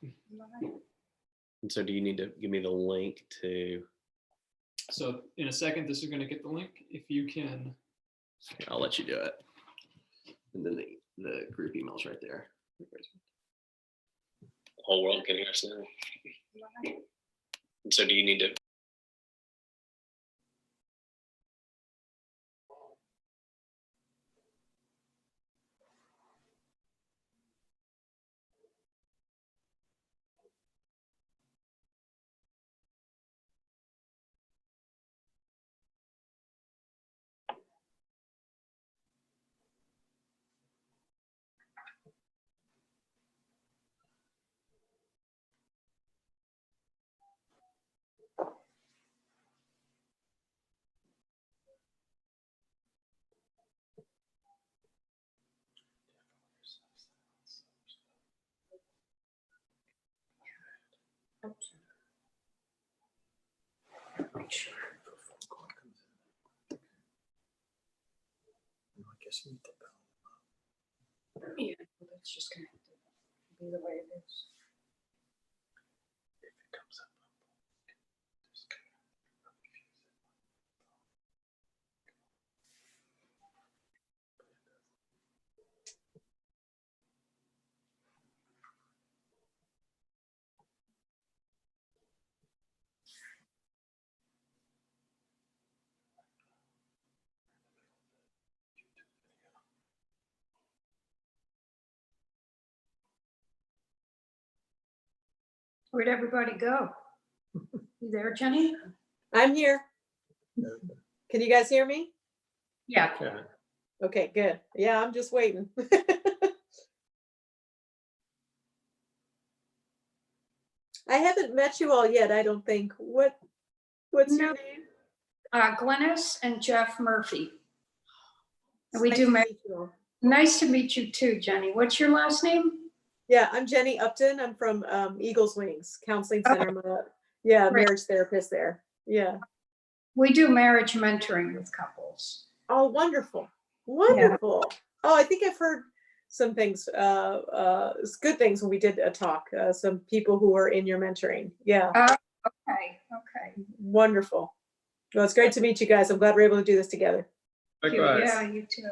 And so do you need to give me the link to, So in a second, this is going to get the link. If you can, I'll let you do it. And then the group email's right there. The whole world can hear us now. And so do you need to? Make sure the phone call comes in. I guess you need to bell. Yeah, that's just gonna have to be the way it is. If it comes up, just kind of refuse it. Where'd everybody go? You there, Jenny? I'm here. Can you guys hear me? Yeah. Yeah. Okay, good. Yeah, I'm just waiting. I haven't met you all yet, I don't think. What's your No. name? Glennis and Jeff Murphy. And we Nice do. to meet you all. Nice to meet you too, Jenny. What's your last name? Yeah, I'm Jenny Upton. I'm from Eagles Wings Counseling Center. I'm a marriage therapist there. Yeah. We do marriage mentoring with couples. Oh, wonderful. Wonderful. Oh, I think I've heard some things, good things when we did a talk, some people who are in your mentoring. Yeah. Okay. Wonderful. Well, it's great to meet you guys. I'm glad we're able to do this together. Likewise. Yeah, you too.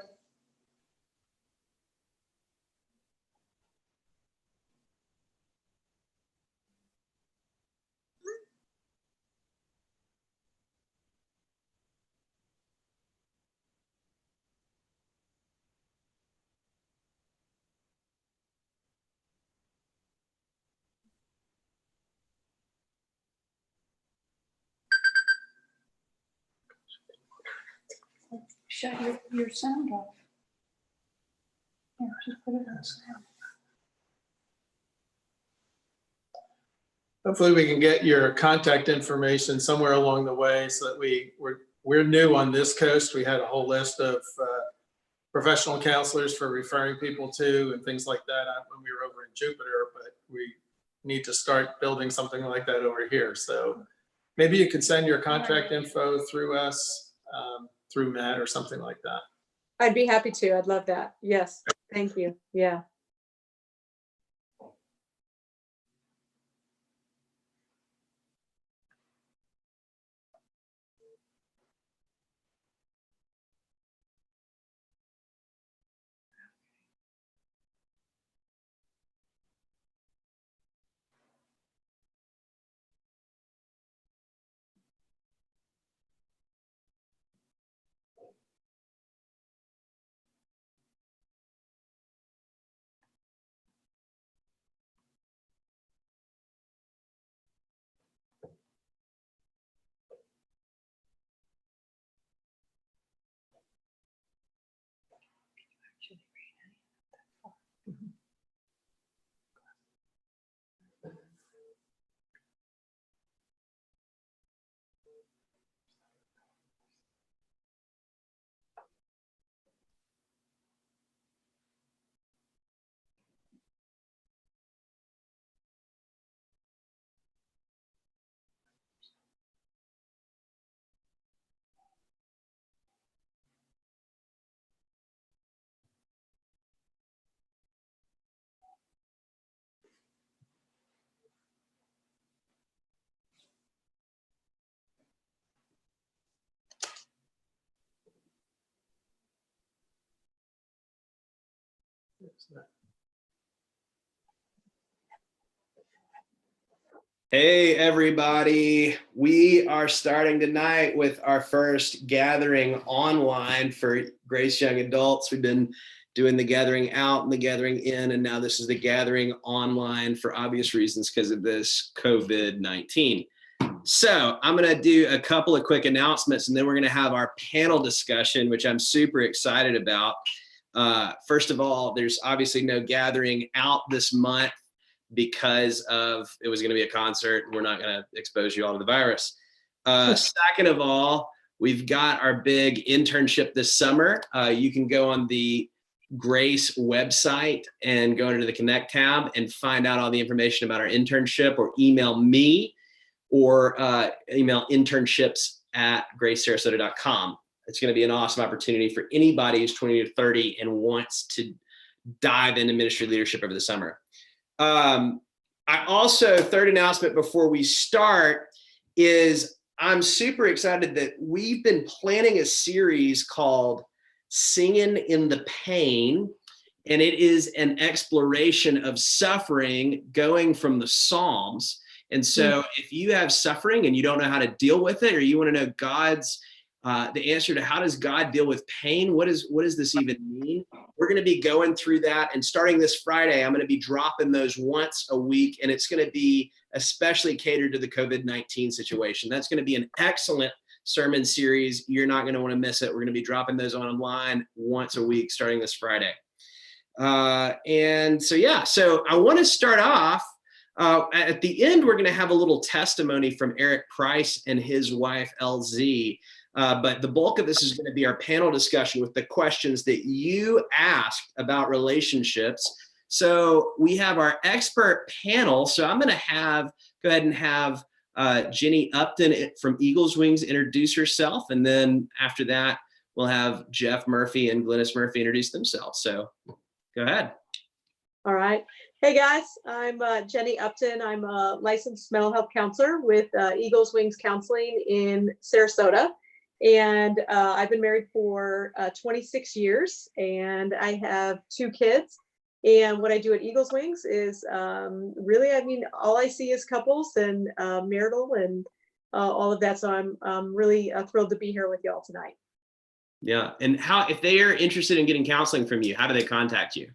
Shut your sound off. Yeah, just put it on sound. Hopefully we can get your contact information somewhere along the way so that we're new on this coast. We had a whole list of professional counselors for referring people to and things like that when we were over in Jupiter, but we need to start building something like that over here. So maybe you could send your contact info through us, through Matt or something like that. I'd be happy to. I'd love that. Yes. Thank you. Yeah. Hey, everybody. We are starting tonight with our first gathering online for Grace Young Adults. We've been doing the gathering out and the gathering in, and now this is the gathering online for obvious reasons because of this COVID-19. So I'm going to do a couple of quick announcements, and then we're going to have our panel discussion, which I'm super excited about. First of all, there's obviously no gathering out this month because of it was going to be a concert. We're not going to expose you all to the virus. Second of all, we've got our big internship this summer. You can go on the Grace website and go into the Connect tab and find out all the information about our internship, or email me, or email internships@gracesarasota.com. It's going to be an awesome opportunity for anybody who's 20 to 30 and wants to dive into ministry leadership over the summer. I also, third announcement before we start is I'm super excited that we've been planning a series called Singing in the Pain, and it is an exploration of suffering going from the Psalms. And so if you have suffering and you don't know how to deal with it, or you want to know God's the answer to how does God deal with pain, what does this even mean? We're going to be going through that, and starting this Friday, I'm going to be dropping those once a week, and it's going to be especially catered to the COVID-19 situation. That's going to be an excellent sermon series. You're not going to want to miss it. We're going to be dropping those online once a week starting this Friday. And so, yeah, so I want to start off at the end. We're going to have a little testimony from Eric Price and his wife, LZ. But the bulk of this is going to be our panel discussion with the questions that you asked about relationships. So we have our expert panel. So I'm going to go ahead and have Jenny Upton from Eagles Wings introduce herself. And then after that, we'll have Jeff Murphy and Glennis Murphy introduce themselves. So go ahead. All right. Hey guys, I'm Jenny Upton. I'm a licensed mental health counselor with Eagles Wings Counseling in Sarasota. And I've been married for 26 years, and I have 2 kids. And what I do at Eagles Wings is really, I mean, all I see is couples and marital and all of that. So I'm really thrilled to be here with y'all tonight. Yeah. And if they are interested in getting counseling from you, how do they contact you?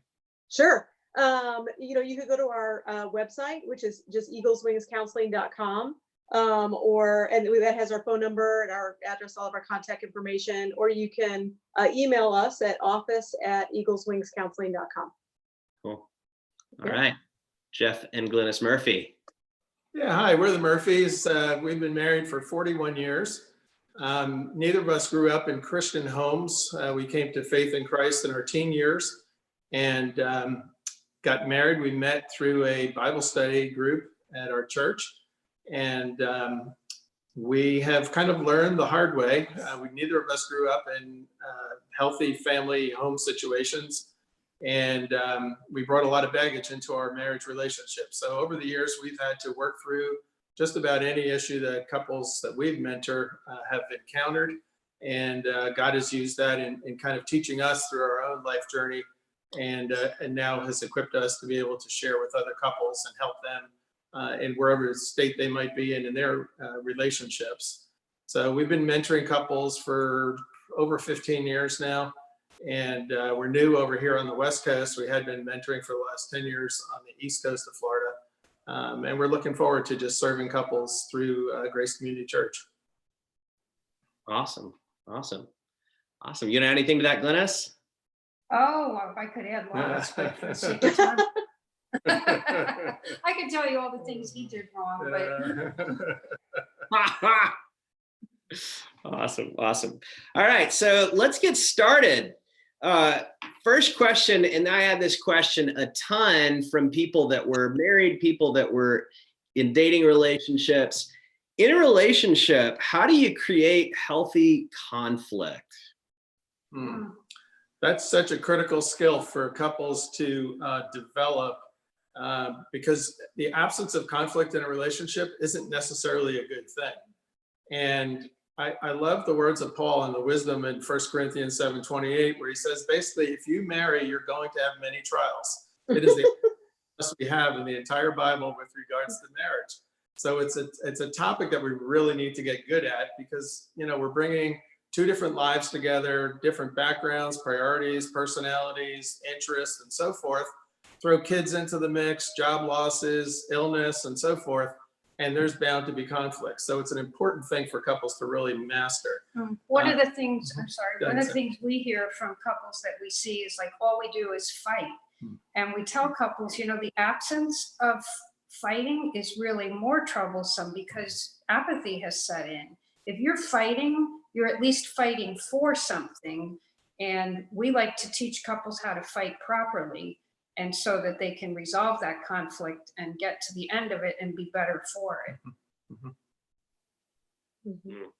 Sure. You could go to our website, which is just eagleswingscounseling.com. And that has our phone number and our address, all of our contact information, or you can email us at office@eagleswingscounseling.com. Cool. All right. Jeff and Glennis Murphy. Yeah, hi, we're the Murphys. We've been married for 41 years. Neither of us grew up in Christian homes. We came to faith in Christ in our teen years and got married. We met through a Bible study group at our church. And we have kind of learned the hard way. Neither of us grew up in healthy family home situations. And we brought a lot of baggage into our marriage relationship. So over the years, we've had to work through just about any issue that couples that we've mentored have encountered. And God has used that in kind of teaching us through our own life journey, and now has equipped us to be able to share with other couples and help them in wherever state they might be in their relationships. So we've been mentoring couples for over 15 years now, and we're new over here on the West Coast. We had been mentoring for the last 10 years on the East Coast of Florida, and we're looking forward to just serving couples through Grace Community Church. Awesome. You know anything to that, Glennis? Oh, if I could add lots, but for the sake of time, I could tell you all the things he did wrong, but Awesome. All right, so let's get started. First question, and I had this question a ton from people that were married, people that were in dating relationships. In a relationship, how do you create healthy conflict? That's such a critical skill for couples to develop, because the absence of conflict in a relationship isn't necessarily a good thing. And I love the words of Paul and the wisdom in 1 Corinthians 7:28, where he says, basically, if you marry, you're going to have many trials. It is the best we have in the entire Bible with regards to marriage. So it's a topic that we really need to get good at, because, you know, we're bringing two different lives together, different backgrounds, priorities, personalities, interests, and so forth. Throw kids into the mix, job losses, illness, and so forth, and there's bound to be conflict. So it's an important thing for couples to really master. One of the things, I'm sorry, go one ahead, of the things we hear from couples that we see is like, all we do is fight. And we tell couples, you know, the absence of fighting is really more troublesome because apathy has set in. If you're fighting, you're at least fighting for something. And we like to teach couples how to fight properly, and so that they can resolve that conflict and get to the end of it and be better for it. Mhm.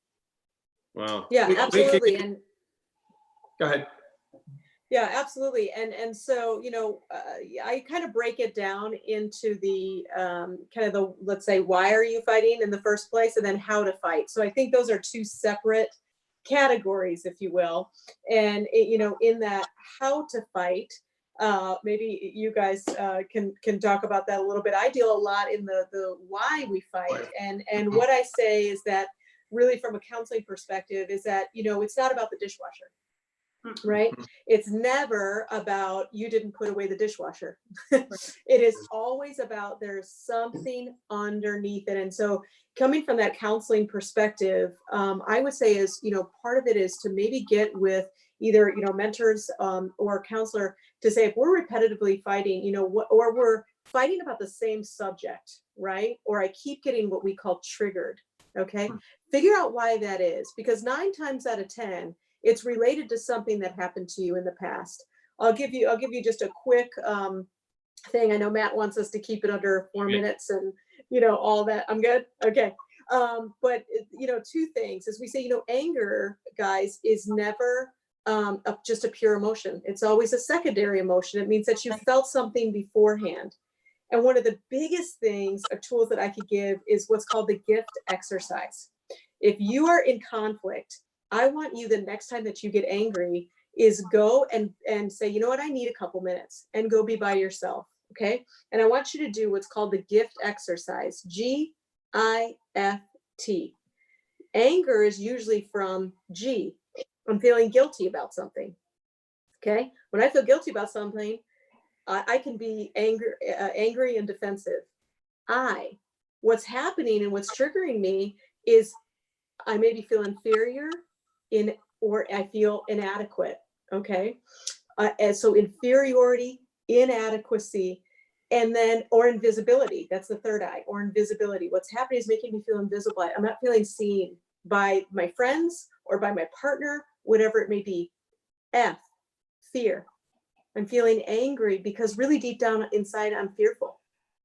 Wow. Yeah, We- we absolutely. can- And Go ahead. yeah, absolutely. And so, you know, I kind of break it down into the kind of the, let's say, why are you fighting in the first place, and then how to fight. So I think those are two separate categories, if you will. And, you know, in that how to fight, maybe you guys can talk about that a little bit. I deal a lot in the why we fight. And what I say is that really from a counseling perspective is that, you know, it's not about the dishwasher. Right? It's never about you didn't put away the dishwasher. It is always about there's something underneath it. And so coming from that counseling perspective, I would say is, you know, part of it is to maybe get with either, you know, mentors or a counselor to say, if we're repetitively fighting, you know, or we're fighting about the same subject, right? Or I keep getting what we call triggered. Okay. Figure out why that is, because 9 times out of 10, it's related to something that happened to you in the past. I'll give you just a quick thing. I know Matt wants us to keep it under 4 minutes and, you know, all that. I'm good. Okay. But you know, 2 things, as we say, you know, anger, guys, is never just a pure emotion. It's always a secondary emotion. It means that you felt something beforehand. And one of the biggest things or tools that I could give is what's called the gift exercise. If you are in conflict, I want you, the next time that you get angry, is go and say, you know what, I need a couple minutes, and go be by yourself. Okay. And I want you to do what's called the gift exercise, GIFT. Anger is usually from G. I'm feeling guilty about something. Okay. When I feel guilty about something, I can be angry and defensive. What's happening and what's triggering me is I maybe feel inferior or I feel inadequate. Okay. And so inferiority, inadequacy, and then, or invisibility. That's the third I, or invisibility. What's happening is making me feel invisible. I'm not feeling seen by my friends or by my partner, whatever it may be. F, fear. I'm feeling angry because really deep down inside, I'm fearful.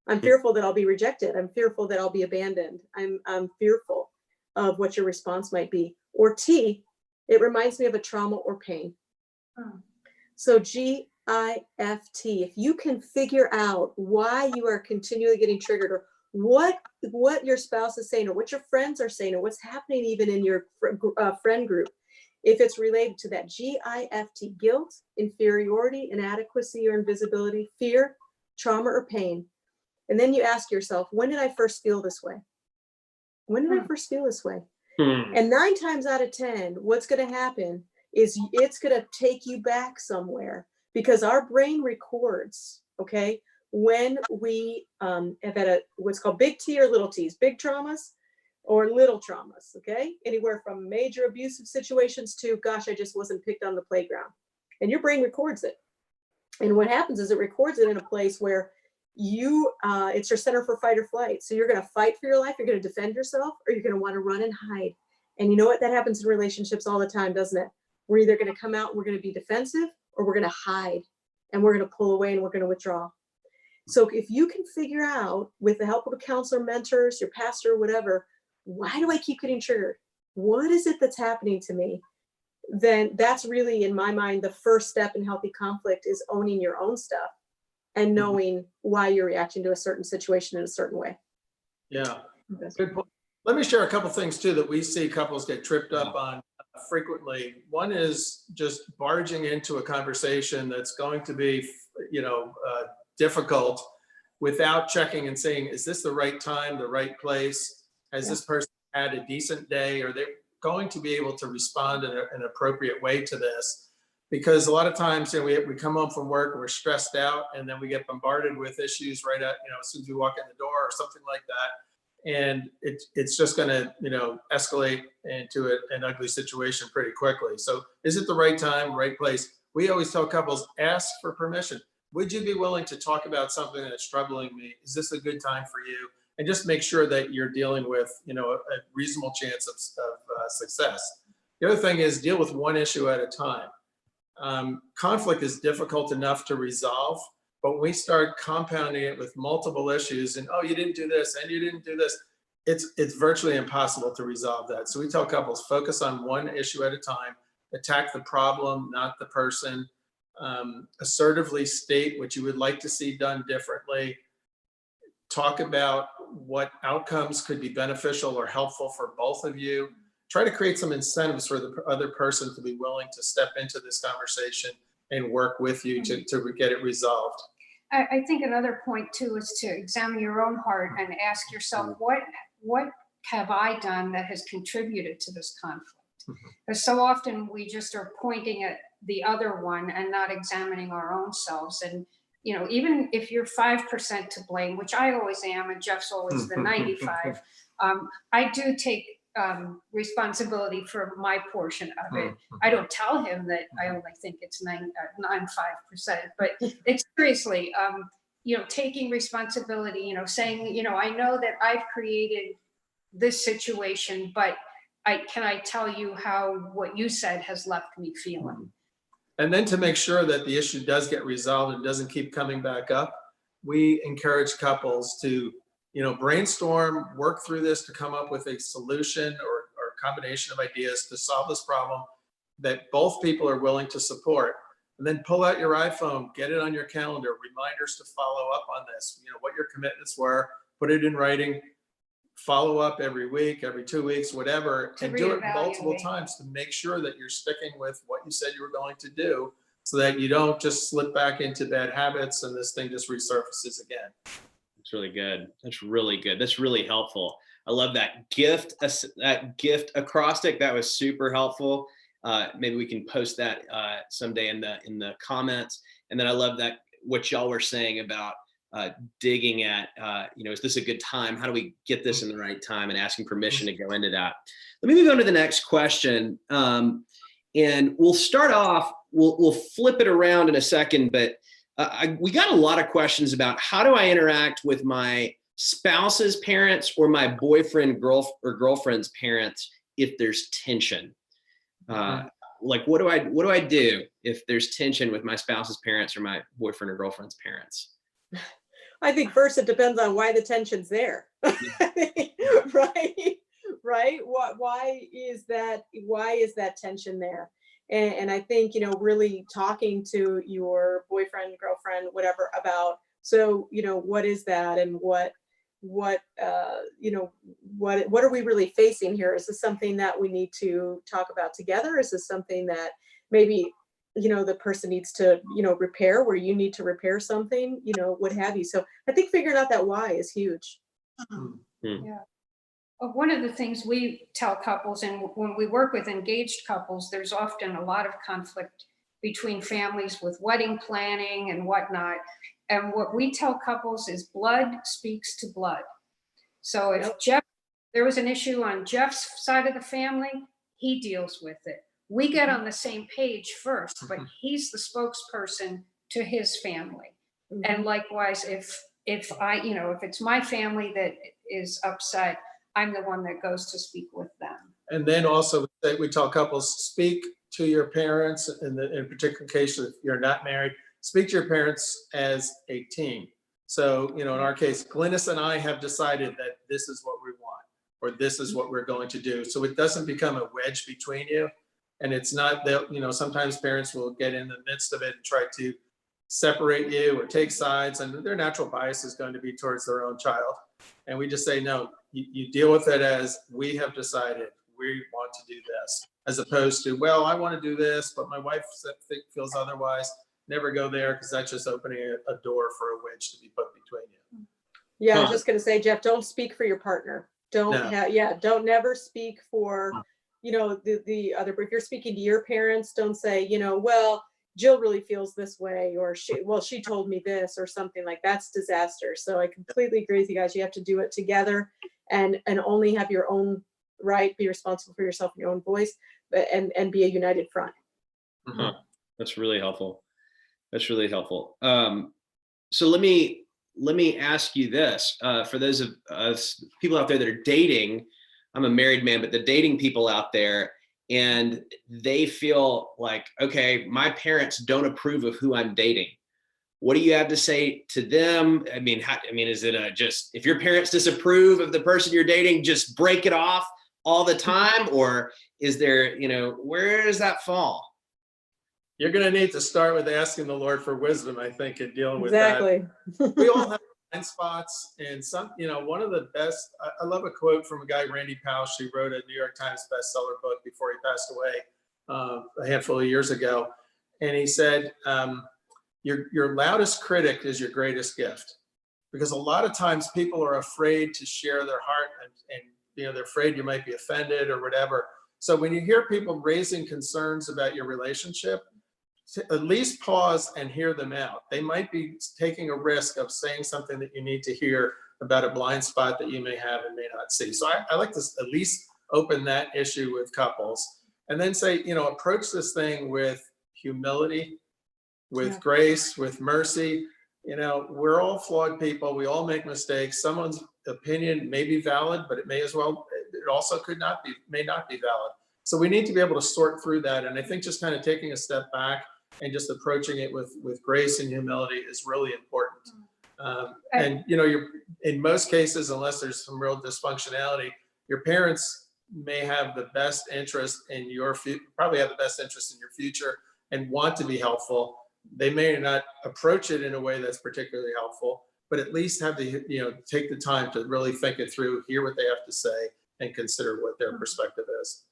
I'm fearful that I'll be rejected. I'm fearful that I'll be abandoned. I'm fearful of what your response might be. Or T, it reminds me of a trauma or pain. So GIFT, if you can figure out why you are continually getting triggered, or what your spouse is saying, or what your friends are saying, or what's happening even in your friend group, if it's related to that GIFT, guilt, inferiority, inadequacy, or invisibility, fear, trauma, or pain. And then you ask yourself, when did I first feel this way? When did I first feel this way? And 9 times out of 10, what's going to happen is it's going to take you back somewhere, because our brain records, okay, when we have had what's called big T or little T's, big traumas or little traumas, okay? Anywhere from major abusive situations to, gosh, I just wasn't picked on the playground. And your brain records it. And what happens is it records it in a place where it's your center for fight or flight. So you're going to fight for your life, you're going to defend yourself, or you're going to want to run and hide. And you know what? That happens in relationships all the time, doesn't it? We're either going to come out and we're going to be defensive, or we're going to hide and we're going to pull away and we're going to withdraw. So if you can figure out, with the help of a counselor, mentors, your pastor, whatever, why do I keep getting triggered? What is it that's happening to me? Then that's really, in my mind, the first step in healthy conflict is owning your own stuff and knowing why you're reacting to a certain situation in a certain way. Yeah. Good point. Let me share a couple things too that we see couples get tripped up on frequently. One is just barging into a conversation that's going to be, difficult without checking and saying, is this the right time, the right place? Has this person had a decent day? Are they going to be able to respond in an appropriate way to this? Because a lot of times, we come home from work and we're stressed out, and then we get bombarded with issues right at, as soon as we walk in the door or something like that. And it's just going to, escalate into an ugly situation pretty quickly. So is it the right time, right place? We always tell couples, ask for permission. Would you be willing to talk about something that's troubling me? Is this a good time for you? And just make sure that you're dealing with, a reasonable chance of success. The other thing is deal with one issue at a time. Conflict is difficult enough to resolve, but when we start compounding it with multiple issues and, oh, you didn't do this and you didn't do this, it's virtually impossible to resolve that. So we tell couples, focus on one issue at a time, attack the problem, not the person. Assertively state what you would like to see done differently. Talk about what outcomes could be beneficial or helpful for both of you. Try to create some incentives for the other person to be willing to step into this conversation and work with you to get it resolved. I think another point too is to examine your own heart and ask yourself, what have I done that has contributed to this conflict? Because so often we just are pointing at the other one and not examining our own selves. And, even if you're 5% to blame, which I always am, and Jeff's always the 95, I do take responsibility for my portion of it. I don't tell him that I only think it's 5%, but it's seriously, taking responsibility, saying, I know that I've created this situation, but can I tell you how what you said has left me feeling? And then to make sure that the issue does get resolved and doesn't keep coming back up, we encourage couples to, brainstorm, work through this to come up with a solution or combination of ideas to solve this problem that both people are willing to support. And then pull out your iPhone, get it on your calendar, reminders to follow up on this, what your commitments were, put it in writing, follow up every week, every 2 weeks, whatever, and do it multiple times to make sure that you're sticking with what you said you were going to do so that you don't just slip back into bad habits and this thing just resurfaces again. That's really good. That's really good. That's really helpful. I love that gift acrostic. That was super helpful. Maybe we can post that someday in the comments. And then I love that what y'all were saying about digging at, is this a good time? How do we get this in the right time? And asking permission to go into that. Let me move on to the next question. And we'll start off, we'll flip it around in a second, but we got a lot of questions about how do I interact with my spouse's parents or my boyfriend or girlfriend's parents if there's tension. Like what do I do if there's tension with my spouse's parents or my boyfriend or girlfriend's parents? I think first it depends on why the tension's there. Right? Why is that tension there? And I think, really talking to your boyfriend, girlfriend, whatever about, so, what is that and what are we really facing here? Is this something that we need to talk about together? Is this something that maybe, the person needs to, repair, where you need to repair something, what have you. So I think figuring out that why is huge. Yeah. One of the things we tell couples, and when we work with engaged couples, there's often a lot of conflict between families with wedding planning and whatnot. And what we tell couples is blood speaks to blood. So if there was an issue on Jeff's side of the family, he deals with it. We get on the same page first, but he's the spokesperson to his family. And likewise, if it's my family that is upset, I'm the one that goes to speak with them. And then also we tell couples, speak to your parents in particular case, if you're not married, speak to your parents as a team. So, in our case, Glynis and I have decided that this is what we want, or this is what we're going to do. So it doesn't become a wedge between you. And it's not that, sometimes parents will get in the midst of it and try to separate you or take sides, and their natural bias is going to be towards their own child. And we just say, no, you deal with it as we have decided we want to do this, as opposed to, well, I want to do this, but my wife feels otherwise. Never go there, because that's just opening a door for a wedge to be put between you. Yeah, I was Huh. just gonna say, Jeff, don't speak for your partner. Don't No. have, yeah, don't never speak for, the other, if you're speaking to your parents, don't say, well, Jill really feels this way, or she told me this, or something like that's disaster. So I completely agree with you guys. You have to do it together and only have your own right, be responsible for yourself and your own voice, but and be a united front. Huh. That's really helpful. That's really helpful. So let me ask you this, for those of us people out there that are dating. I'm a married man, but the dating people out there, and they feel like, okay, my parents don't approve of who I'm dating. What do you have to say to them? I mean, is it just, if your parents disapprove of the person you're dating, just break it off all the time? Or is there, where does that fall? You're going to need to start with asking the Lord for wisdom, I think, in dealing with that. Exactly. We all have blind spots, and one of the best, I love a quote from a guy, Randy Pausch, who wrote a New York Times bestseller book before he passed away a handful of years ago. And he said, your loudest critic is your greatest gift. Because a lot of times people are afraid to share their heart, and they're afraid you might be offended or whatever. So when you hear people raising concerns about your relationship, at least pause and hear them out. They might be taking a risk of saying something that you need to hear about a blind spot that you may have and may not see. So I like to at least open that issue with couples, and then say, approach this thing with humility, with grace, with mercy. We're all flawed people. We all make mistakes. Someone's opinion may be valid, but it also may not be valid. So we need to be able to sort through that. And I think just kind of taking a step back and just approaching it with grace and humility is really important. And you're, in most cases, unless there's some real dysfunctionality, your parents may have the best interest in probably have the best interest in your future and want to be helpful. They may not approach it in a way that's particularly helpful, but at least have take the time to really think it through, hear what they have to say, and consider what their perspective is.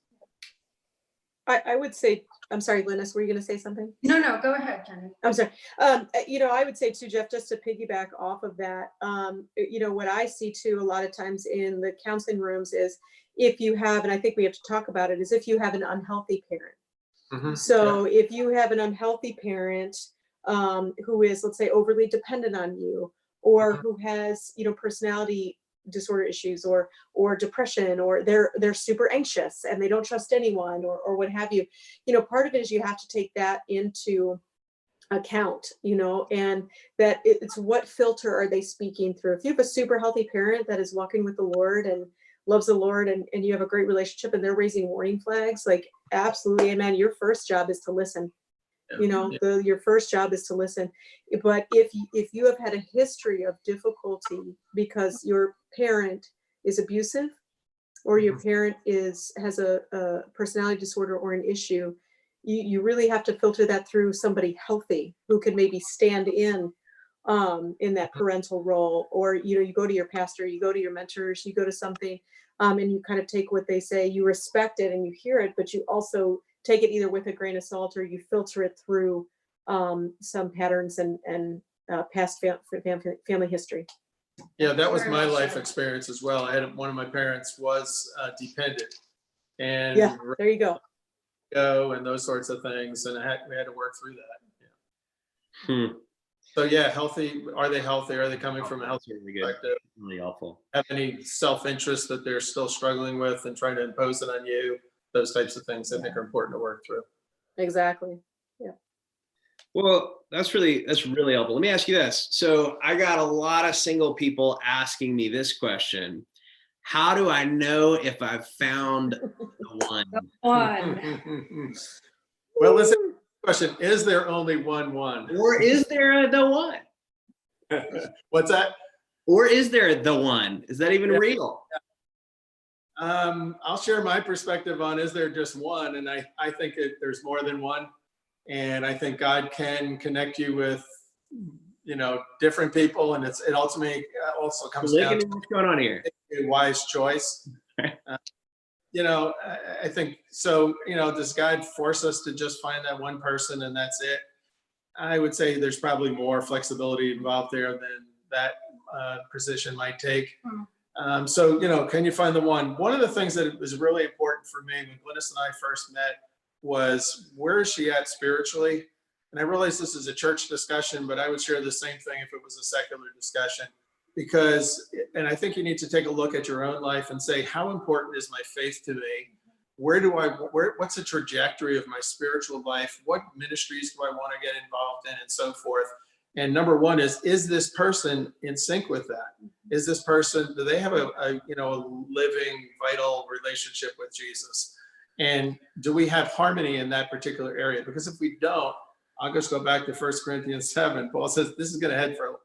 I would say, I'm sorry, Linus, were you going to say something? No, go ahead, Jenny. I'm sorry. I would say too, Jeff, just to piggyback off of that, what I see too, a lot of times in the counseling rooms is if you have, and I think we have to talk about it, is if you have an unhealthy parent. Mm-hmm. So if you have an unhealthy parent who is, let's say, overly dependent on you, or who has, personality disorder issues or depression, or they're super anxious and they don't trust anyone, or what have you, part of it is you have to take that into account, and that it's what filter are they speaking through. If you have a super healthy parent that is walking with the Lord and loves the Lord, and you have a great relationship and they're raising warning flags, like, absolutely, amen. Your first job is to listen. Your first job is to listen. But if you have had a history of difficulty because your parent is abusive, or your parent has a personality disorder or an issue, you really have to filter that through somebody healthy who can maybe stand in that parental role. Or you go to your pastor, you go to your mentors, you go to something, and you kind of take what they say, you respect it and you hear it, but you also take it either with a grain of salt, or you filter it through some patterns and past family history. Yeah, that was my life experience as well. One of my parents was dependent, and Yeah, there you go. And those sorts of things, and we had to work through that. Hmm. So yeah, healthy. Are they healthy? Are they coming from a healthy Really good. perspective? Really helpful. Have any self-interest that they're still struggling with and trying to impose it on you? Those types of things I think are important to work through. Exactly. Well, that's really helpful. Let me ask you this. So I got a lot of single people asking me this question: how do I know if I've found the one? Well, listen, question, is there only one? Or is there the one? What's that? Or is there the one? Is that even real? I'll share my perspective on, is there just one? And I think there's more than one. And I think God can connect you with different people, and it ultimately also comes down to What's going on here? a wise choice. I think so. Does God force us to just find that one person and that's it? I would say there's probably more flexibility involved there than that position might take. So, can you find the one? One of the things that was really important for me when Glynis and I first met was, where is she at spiritually? And I realize this is a church discussion, but I would share the same thing if it was a secular discussion. And I think you need to take a look at your own life and say, how important is my faith to me? What's the trajectory of my spiritual life? What ministries do I want to get involved in, and so forth? And number one is this person in sync with that? Is this person, do they have a living, vital relationship with Jesus? And do we have harmony in that particular area? Because if we don't, I'll just go back to 1 Corinthians 7. Paul says this is going to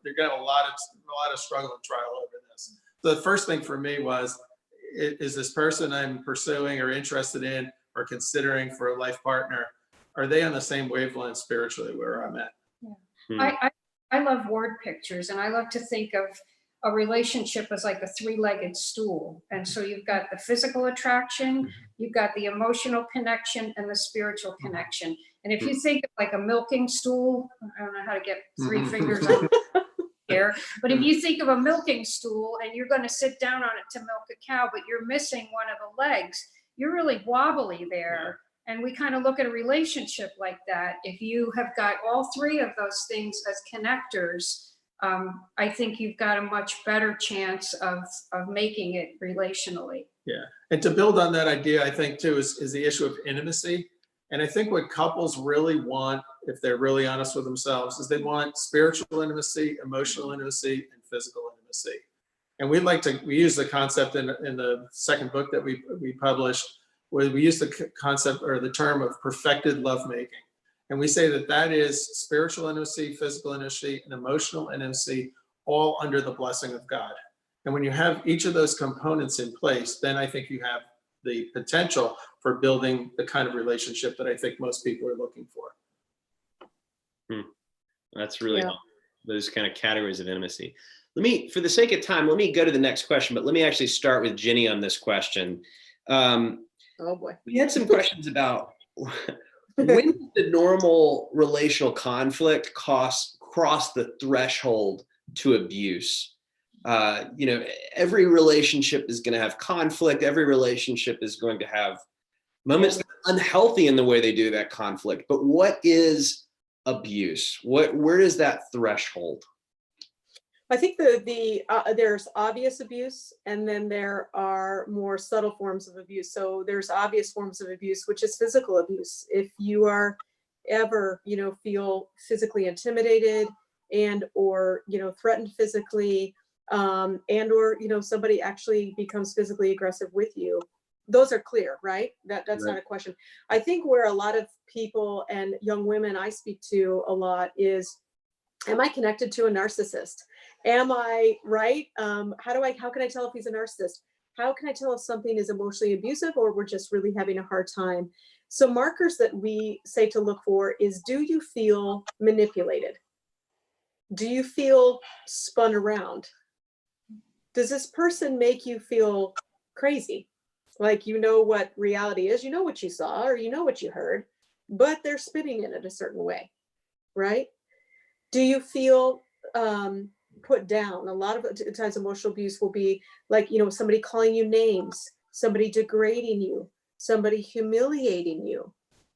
they're going to have a lot of struggle and trial over this. So the first thing for me was, is this person I'm pursuing or interested in or considering for a life partner, are they on the same wavelength spiritually where I'm at? Yeah. I love word pictures, and I love to think of a relationship as like a three-legged stool. And so you've got the physical attraction, you've got the emotional connection, and the spiritual connection. And if you think of like a milking stool, I don't know how to get three fingers on here, but if you think of a milking stool and you're going to sit down on it to milk a cow, but you're missing one of the legs, you're really wobbly there. And we kind of look at a relationship like that. If you have got all three of those things as connectors, I think you've got a much better chance of making it relationally. Yeah. And to build on that idea, I think too, is the issue of intimacy. And I think what couples really want, if they're really honest with themselves, is they want spiritual intimacy, emotional intimacy, and physical intimacy. And we use the concept in the second book that we published, where we use the concept or the term of perfected lovemaking. And we say that is spiritual intimacy, physical intimacy, and emotional intimacy, all under the blessing of God. And when you have each of those components in place, then I think you have the potential for building the kind of relationship that I think most people are looking for. That's really helpful. Those kind of categories of intimacy. For the sake of time, let me go to the next question, but let me actually start with Jenny on this question. Oh boy. We had some questions about when does the normal relational conflict cross the threshold to abuse? Every relationship is going to have conflict. Every relationship is going to have moments that are unhealthy in the way they do that conflict. But what is abuse? Where is that threshold? I think there's obvious abuse, and then there are more subtle forms of abuse. So there's obvious forms of abuse, which is physical abuse. If you are ever, feel physically intimidated and or, threatened physically, and or, somebody actually becomes physically aggressive with you, those are clear, right? That's right. Not a question. I think where a lot of people and young women I speak to a lot is, am I connected to a narcissist? Am I right? How can I tell if he's a narcissist? How can I tell if something is emotionally abusive or we're just really having a hard time? So markers that we say to look for is, do you feel manipulated? Do you feel spun around? Does this person make you feel crazy? Like, what reality is, what you saw, or what you heard, but they're spinning in it a certain way, right? Do you feel put down? A lot of times emotional abuse will be like, somebody calling you names, somebody degrading you, somebody humiliating you,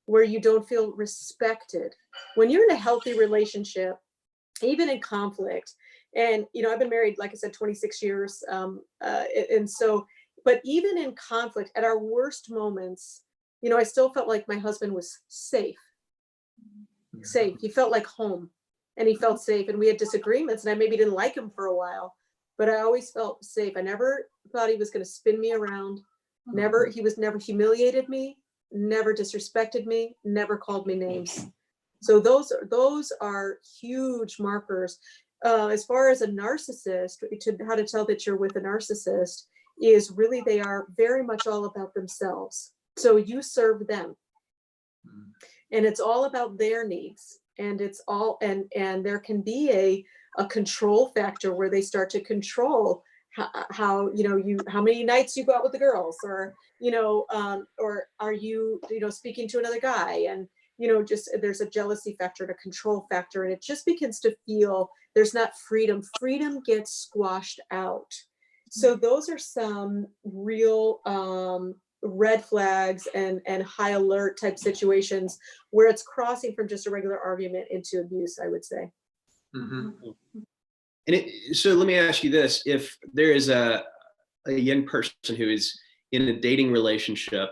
where you don't feel respected. When you're in a healthy relationship, even in conflict, and, I've been married, like I said, 26 years. And so, but even in conflict, at our worst moments, I still felt like my husband was safe. He felt like home. And he felt safe, and we had disagreements, and I maybe didn't like him for a while, but I always felt safe. I never thought he was going to spin me around. He was never humiliated me, never disrespected me, never called me names. So those are huge markers. As far as a narcissist, how to tell that you're with a narcissist is really, they are very much all about themselves. So you serve them. And it's all about their needs. and it's all, and there can be a control factor where they start to control how how many nights you go out with the girls, or or are you speaking to another guy, and just there's a jealousy factor and a control factor, and it just begins to feel there's not freedom gets squashed out. So those are some real red flags and high alert type situations where it's crossing from just a regular argument into abuse, I would say. Mhm. And so let me ask you this: if there is a young person who is in a dating relationship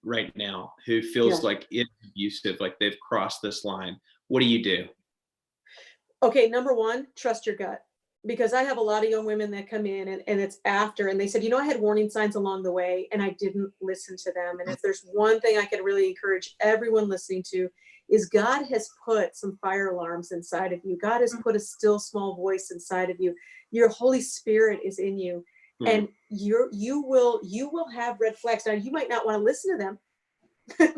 right now who feels Yeah. like it's abusive, like they've crossed this line, what do you do? Okay, number one, trust your gut. Because I have a lot of young women that come in and it's after, and they said, I had warning signs along the way and I didn't listen to them. And if there's one thing I can really encourage everyone listening to is God has put some fire alarms inside of you. God has put a still small voice inside of you. Your Holy Spirit is in you. And you will have red flags. Now you might not want to listen to them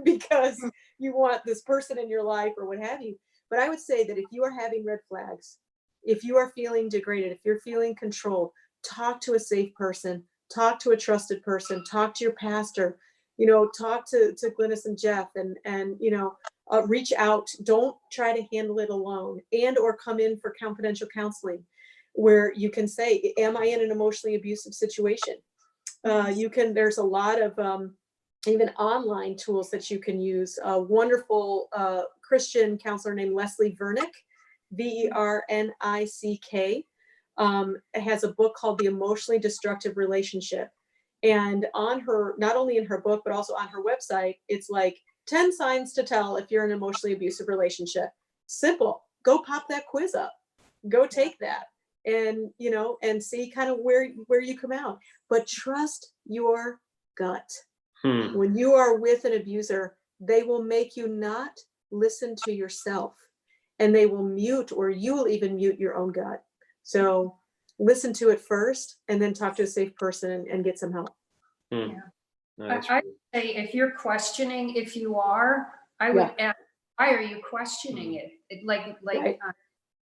because you want this person in your life or what have you. But I would say that if you are having red flags, if you are feeling degraded, if you're feeling controlled, talk to a safe person, talk to a trusted person, talk to your pastor, talk to Glynis and Jeff, and reach out. Don't try to handle it alone, and or come in for confidential counseling where you can say, am I in an emotionally abusive situation? There's a lot of even online tools that you can use. A wonderful Christian counselor named Leslie Vernick, Vernick, has a book called The Emotionally Destructive Relationship. And on her, not only in her book, but also on her website, it's like 10 signs to tell if you're in an emotionally abusive relationship. Simple. Go pop that quiz up. Go take that and, and see kind of where you come out. But trust your gut. When you are with an abuser, they will make you not listen to yourself. And they will mute, or you will even mute your own gut. So listen to it first and then talk to a safe person and get some help. Yeah. No, I that's I'd great. say if you're questioning, if you are, I would ask, why are you questioning it? Like Right.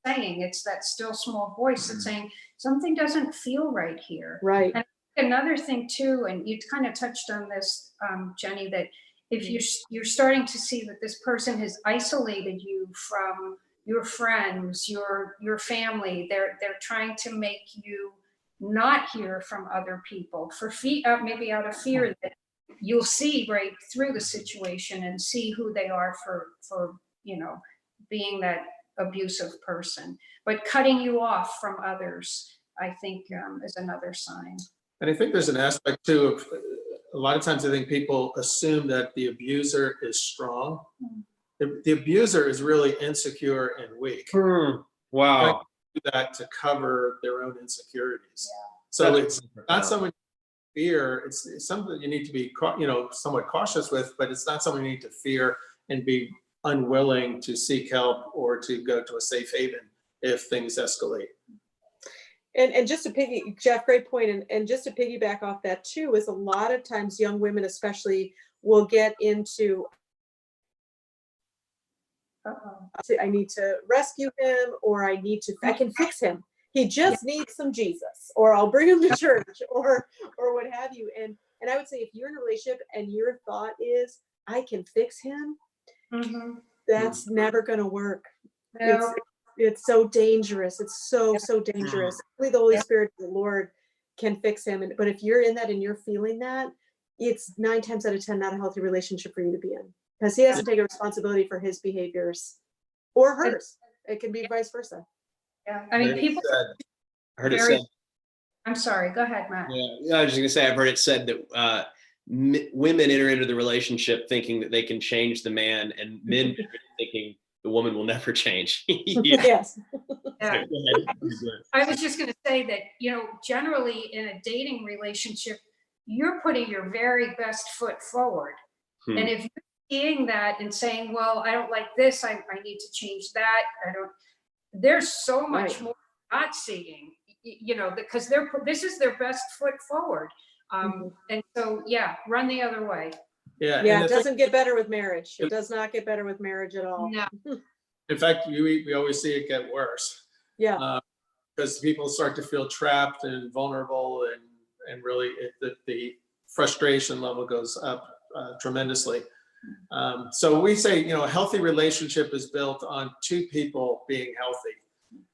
saying, it's that still small voice that's saying something doesn't feel right here. Right. And another thing too, and you kind of touched on this, Jenny, that if you're starting to see that this person has isolated you from your friends, your family, they're trying to make you not hear from other people for maybe out of fear that you'll see right through the situation and see who they are for being that abusive person. But cutting you off from others, I think, is another sign. And I think there's an aspect too of a lot of times I think people assume that the abuser is strong. The abuser is really insecure and weak. Wow. Do that to cover their own insecurities. Yeah. So That's it's not someone you fear. It's something that you need to be somewhat cautious with, but it's not something you need to fear and be unwilling to seek help or to go to a safe haven if things escalate. And just to Jeff, great point. And just to piggyback off that too, is a lot of times young women especially will get into, I need to rescue him, or I can fix him. He just needs some Jesus, or I'll bring him to church, or what have you. And I would say if you're in a relationship and your thought is, I can fix him, that's never going to work. No. It's so dangerous. It's so dangerous. Only the Holy Spirit of the Lord can fix him. But if you're in that and you're feeling that, it's 9 times out of 10 not a healthy relationship for you to be in, because he has to take a responsibility for his behaviors or hers. It can be vice versa. Yeah, I mean, people. I heard it said. I'm sorry. Go ahead, Matt. Yeah, I was just gonna say I've heard it said that women enter into the relationship thinking that they can change the man, and men thinking the woman will never change. Yes. Yeah. I was just going to say that, generally in a dating relationship, you're putting your very best foot forward. And if you're seeing that and saying, well, I don't like this, I need to change that. There's so much more not seeing, because this is their best foot forward. And so, run the other way. Yeah, it doesn't get better with marriage. It does not get better with marriage at all. No. In fact, we always see it get worse. Yeah. Because people start to feel trapped and vulnerable, and really the frustration level goes up tremendously. So we say, a healthy relationship is built on two people being healthy.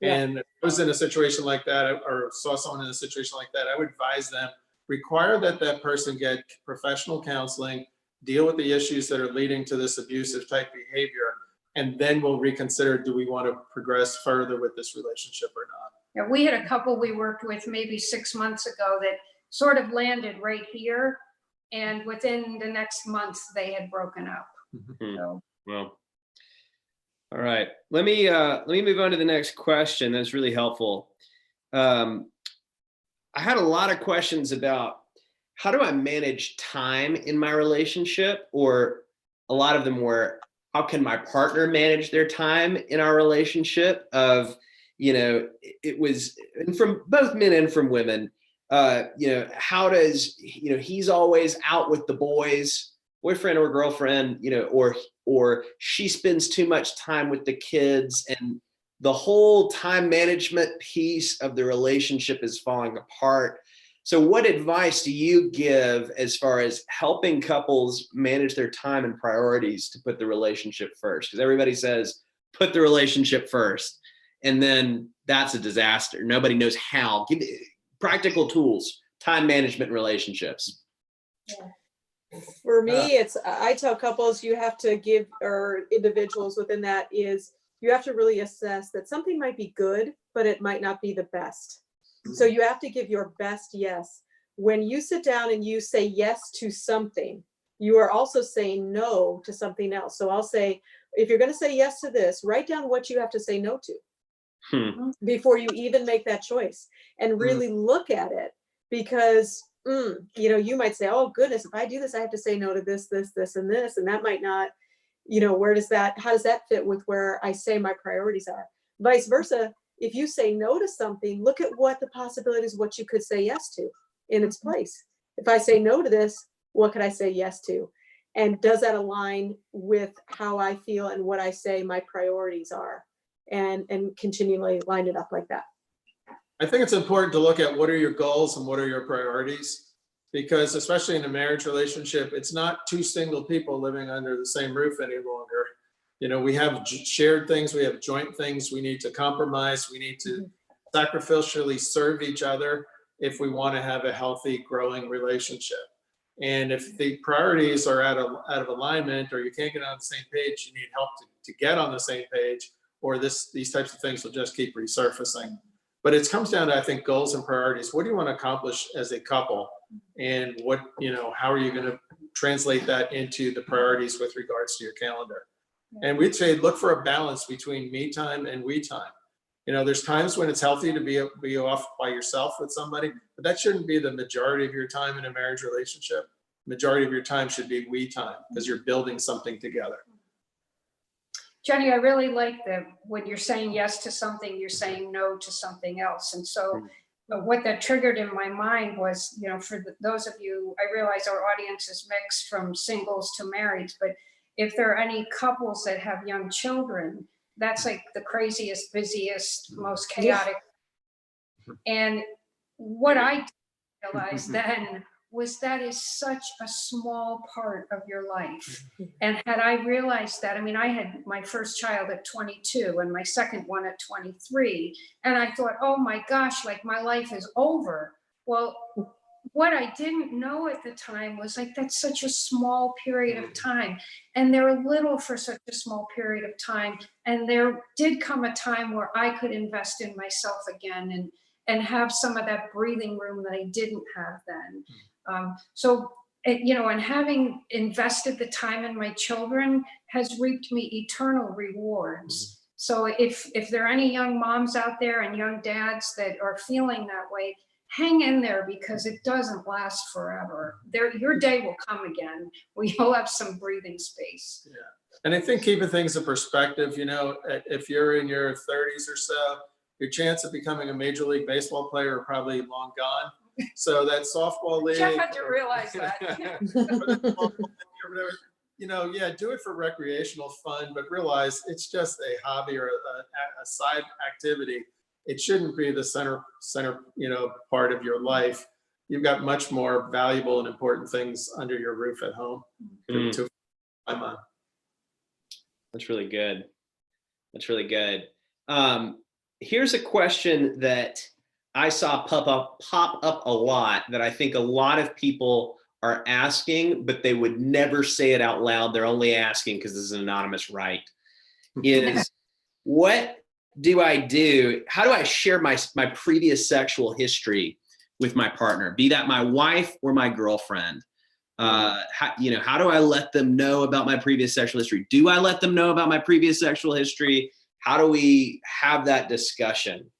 Yeah. And if I was in a situation like that, or saw someone in a situation like that, I would advise them, require that person get professional counseling, deal with the issues that are leading to this abusive type behavior, and then we'll reconsider, do we want to progress further with this relationship or not? Yeah, we had a couple we worked with maybe 6 months ago that sort of landed right here. And within the next month, they had broken up. Mhm. So, Well, all right. Let me move on to the next question. That's really helpful. I had a lot of questions about how do I manage time in my relationship, or a lot of them were, how can my partner manage their time in our relationship? It was, and from both men and from women, how does, he's always out with the boys, boyfriend or girlfriend, or she spends too much time with the kids, and the whole time management piece of the relationship is falling apart. So what advice do you give as far as helping couples manage their time and priorities to put the relationship first? Because everybody says, put the relationship first, and then that's a disaster. Nobody knows how. Give practical tools, time management, relationships. For me, I tell couples you have to give, or individuals within that, is you have to really assess that something might be good, but it might not be the best. So you have to give your best yes. When you sit down and you say yes to something, you are also saying no to something else. So I'll say, if you're going to say yes to this, write down what you have to say no to before you even make that choice, and really look at it. Because you might say, oh goodness, if I do this, I have to say no to this, this, this, and this, and that might not, how does that fit with where I say my priorities are? Vice versa. If you say no to something, look at what the possibilities, what you could say yes to in its place. If I say no to this, what could I say yes to? And does that align with how I feel and what I say my priorities are? And continually line it up like that. I think it's important to look at what are your goals and what are your priorities, because especially in a marriage relationship, it's not two single people living under the same roof any longer. We have shared things, we have joint things, we need to compromise, we need to sacrificially serve each other if we want to have a healthy, growing relationship. And if the priorities are out of alignment, or you can't get on the same page, you need help to get on the same page, or these types of things will just keep resurfacing. But it comes down to, I think, goals and priorities. What do you want to accomplish as a couple? And how are you going to translate that into the priorities with regards to your calendar? And we'd say, look for a balance between me time and we time. There's times when it's healthy to be off by yourself with somebody, but that shouldn't be the majority of your time in a marriage relationship. Majority of your time should be we time, because you're building something together. Jenny, I really like that when you're saying yes to something, you're saying no to something else. And so what that triggered in my mind was, for those of you, I realize our audience is mixed from singles to marrieds, but if there are any couples that have young children, that's like the craziest, busiest, most chaotic. And what I realized then was that is such a small part of your life. And had I realized that, I had my first child at 22 and my second one at 23. And I thought, oh my gosh, like my life is over. Well, what I didn't know at the time was like, that's such a small period of time. And they're little for such a small period of time. And there did come a time where I could invest in myself again and have some of that breathing room that I didn't have then. And having invested the time in my children has reaped me eternal rewards. So if there are any young moms out there and young dads that are feeling that way, hang in there, because it doesn't last forever. Your day will come again. You'll have some breathing space. Yeah. And I think keeping things in perspective, if you're in your 30s or so, your chance of becoming a Major League Baseball player are probably long gone. So that softball league, Jeff had to realize that. yeah, do it for recreational fun, but realize it's just a hobby or a side activity. It shouldn't be the center, part of your life. You've got much more valuable and important things under your roof at home to I'm on. That's really good. That's really good. Here's a question that I saw pop up a lot that I think a lot of people are asking, but they would never say it out loud. They're only asking because this is an anonymous right. Is what do I do? How do I share my previous sexual history with my partner, be that my wife or my girlfriend? How do I let them know about my previous sexual history? Do I let them know about my previous sexual history? How do we have that discussion?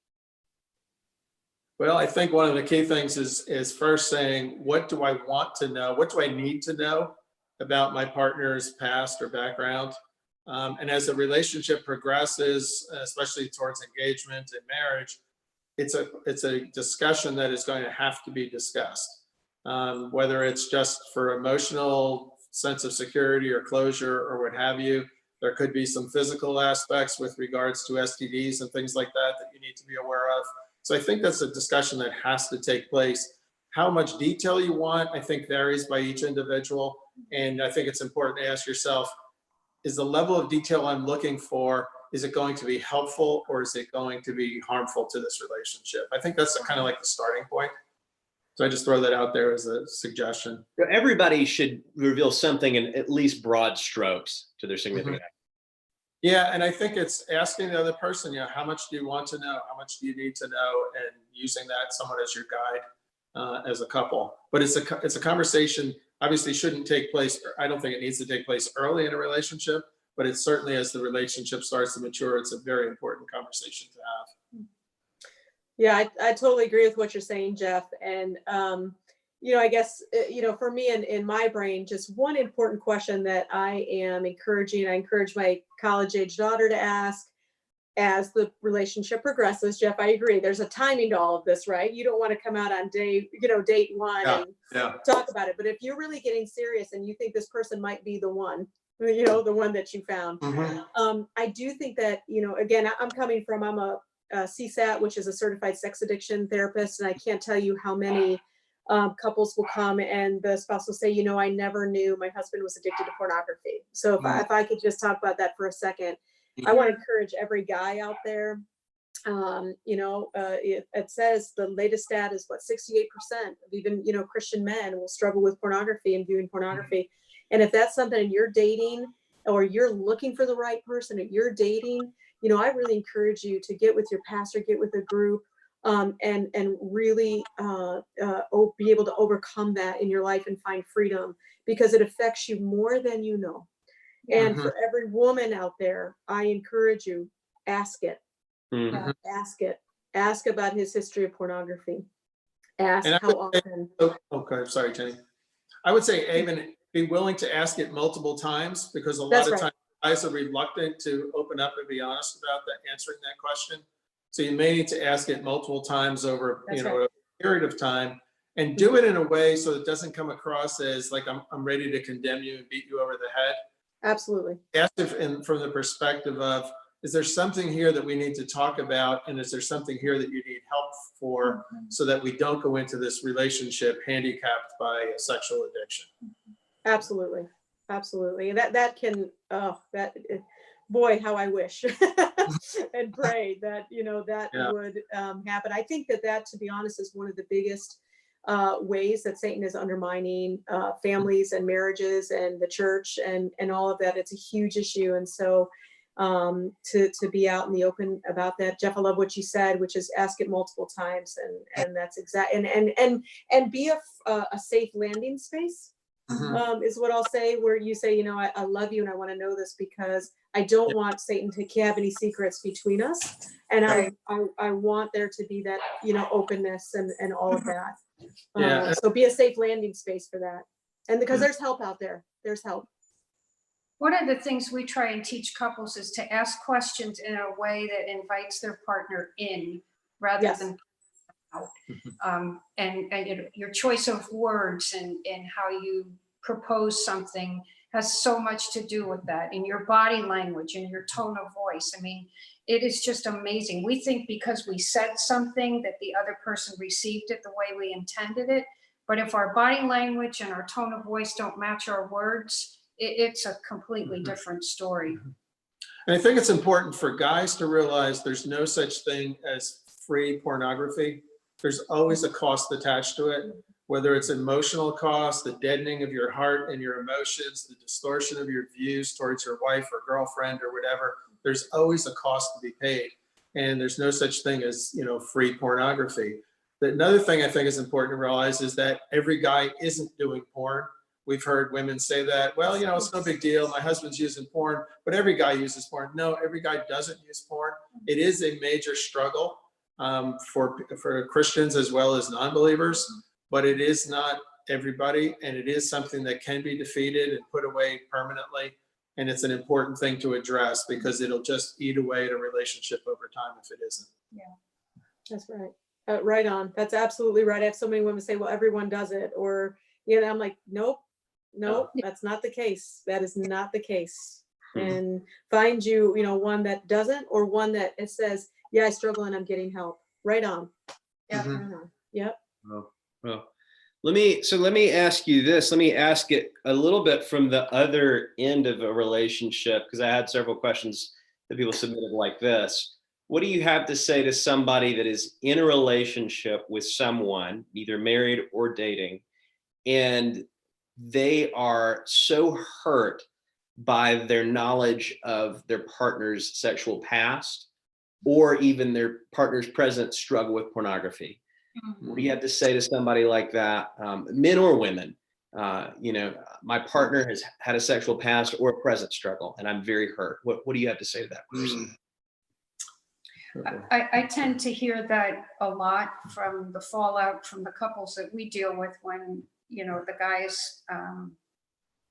Well, I think one of the key things is first saying, what do I want to know? What do I need to know about my partner's past or background? And as the relationship progresses, especially towards engagement and marriage, it's a discussion that is going to have to be discussed. Whether it's just for emotional sense of security or closure or what have you. There could be some physical aspects with regards to STDs and things like that that you need to be aware of. So I think that's a discussion that has to take place. How much detail you want, I think varies by each individual. And I think it's important to ask yourself, is the level of detail I'm looking for, is it going to be helpful or is it going to be harmful to this relationship? I think that's kind of like the starting point. So I just throw that out there as a suggestion. Everybody should reveal something in at least broad strokes to their significant other. Yeah, and I think it's asking the other person, how much do you want to know? How much do you need to know? And using that somewhat as your guide as a couple. But it's a conversation, obviously shouldn't take place. I don't think it needs to take place early in a relationship, but it's certainly as the relationship starts to mature, it's a very important conversation to have. Yeah, I totally agree with what you're saying, Jeff. And, I guess, for me in my brain, just one important question that I encourage my college-age daughter to ask as the relationship progresses. Jeff, I agree. There's a timing to all of this, right? You don't want to come out on date one and talk about it. But if you're really getting serious and you think this person might be the one, the one that you found, I do think that, again, I'm a CSAT, which is a certified sex addiction therapist. And I can't tell you how many couples will come and the spouse will say, I never knew my husband was addicted to pornography. So if I could just talk about that for a second, I want to encourage every guy out there. It says the latest stat is 68% of even, Christian men will struggle with pornography and viewing pornography. And if that's something you're dating or you're looking for the right person or you're dating, I really encourage you to get with your pastor, get with a group, and really be able to overcome that in your life and find freedom, because it affects you more than you know. And for every woman out there, I encourage you, ask it. Ask it. Ask about his history of pornography. Ask how often. Okay, sorry, Jenny. I would say even be willing to ask it multiple times, because a lot of times guys are reluctant to open up and be honest about that, answering that question. So you may need to ask it multiple times over a period of time, and do it in a way so it doesn't come across as like I'm ready to condemn you and beat you over the head. Absolutely. Ask it from the perspective of, is there something here that we need to talk about, and is there something here that you need help for, so that we don't go into this relationship handicapped by a sexual addiction? Absolutely. Absolutely. That can, boy, how I wish and pray that, that would happen. I think that, to be honest, is one of the biggest ways that Satan is undermining families and marriages and the church and all of that. It's a huge issue. And so to be out in the open about that, Jeff, I love what you said, which is ask it multiple times. And that's exact and be a safe landing space. Is what I'll say, where you say, I love you and I want to know this because I don't want Satan to have any secrets between us. And I want there to be that, openness and all of that. So be a safe landing space for that. And because there's help out there, there's help. One of the things we try and teach couples is to ask questions in a way that invites their partner in rather than out. And your choice of words and how you propose something has so much to do with that, in your body language and your tone of voice. I mean, it is just amazing. We think because we said something that the other person received it the way we intended it. But if our body language and our tone of voice don't match our words, it's a completely different story. And I think it's important for guys to realize there's no such thing as free pornography. There's always a cost attached to it, whether it's emotional cost, the deadening of your heart and your emotions, the distortion of your views towards your wife or girlfriend or whatever. There's always a cost to be paid. And there's no such thing as, free pornography. But another thing I think is important to realize is that every guy isn't doing porn. We've heard women say that, well, it's no big deal. My husband's using porn, but every guy uses porn. No, every guy doesn't use porn. It is a major struggle for Christians as well as non-believers, but it is not everybody. And it is something that can be defeated and put away permanently. And it's an important thing to address because it'll just eat away at a relationship over time if it isn't. Yeah. That's right. Right on. That's absolutely right. I have so many women say, well, everyone does it. Or, I'm like, nope, that's not the case. That is not the case. And find you, one that doesn't, or one that it says, yeah, I struggle and I'm getting help. Right on. Yeah. Mhm. Yep. Well, let me ask you this. Let me ask it a little bit from the other end of a relationship, because I had several questions that people submitted like this. What do you have to say to somebody that is in a relationship with someone, either married or dating, and they are so hurt by their knowledge of their partner's sexual past, or even their partner's present struggle with pornography? What do you have to say to somebody like that, men or women? My partner has had a sexual past or a present struggle, and I'm very hurt. What do you have to say to that person? I tend to hear that a lot from the fallout from the couples that we deal with when, the guy's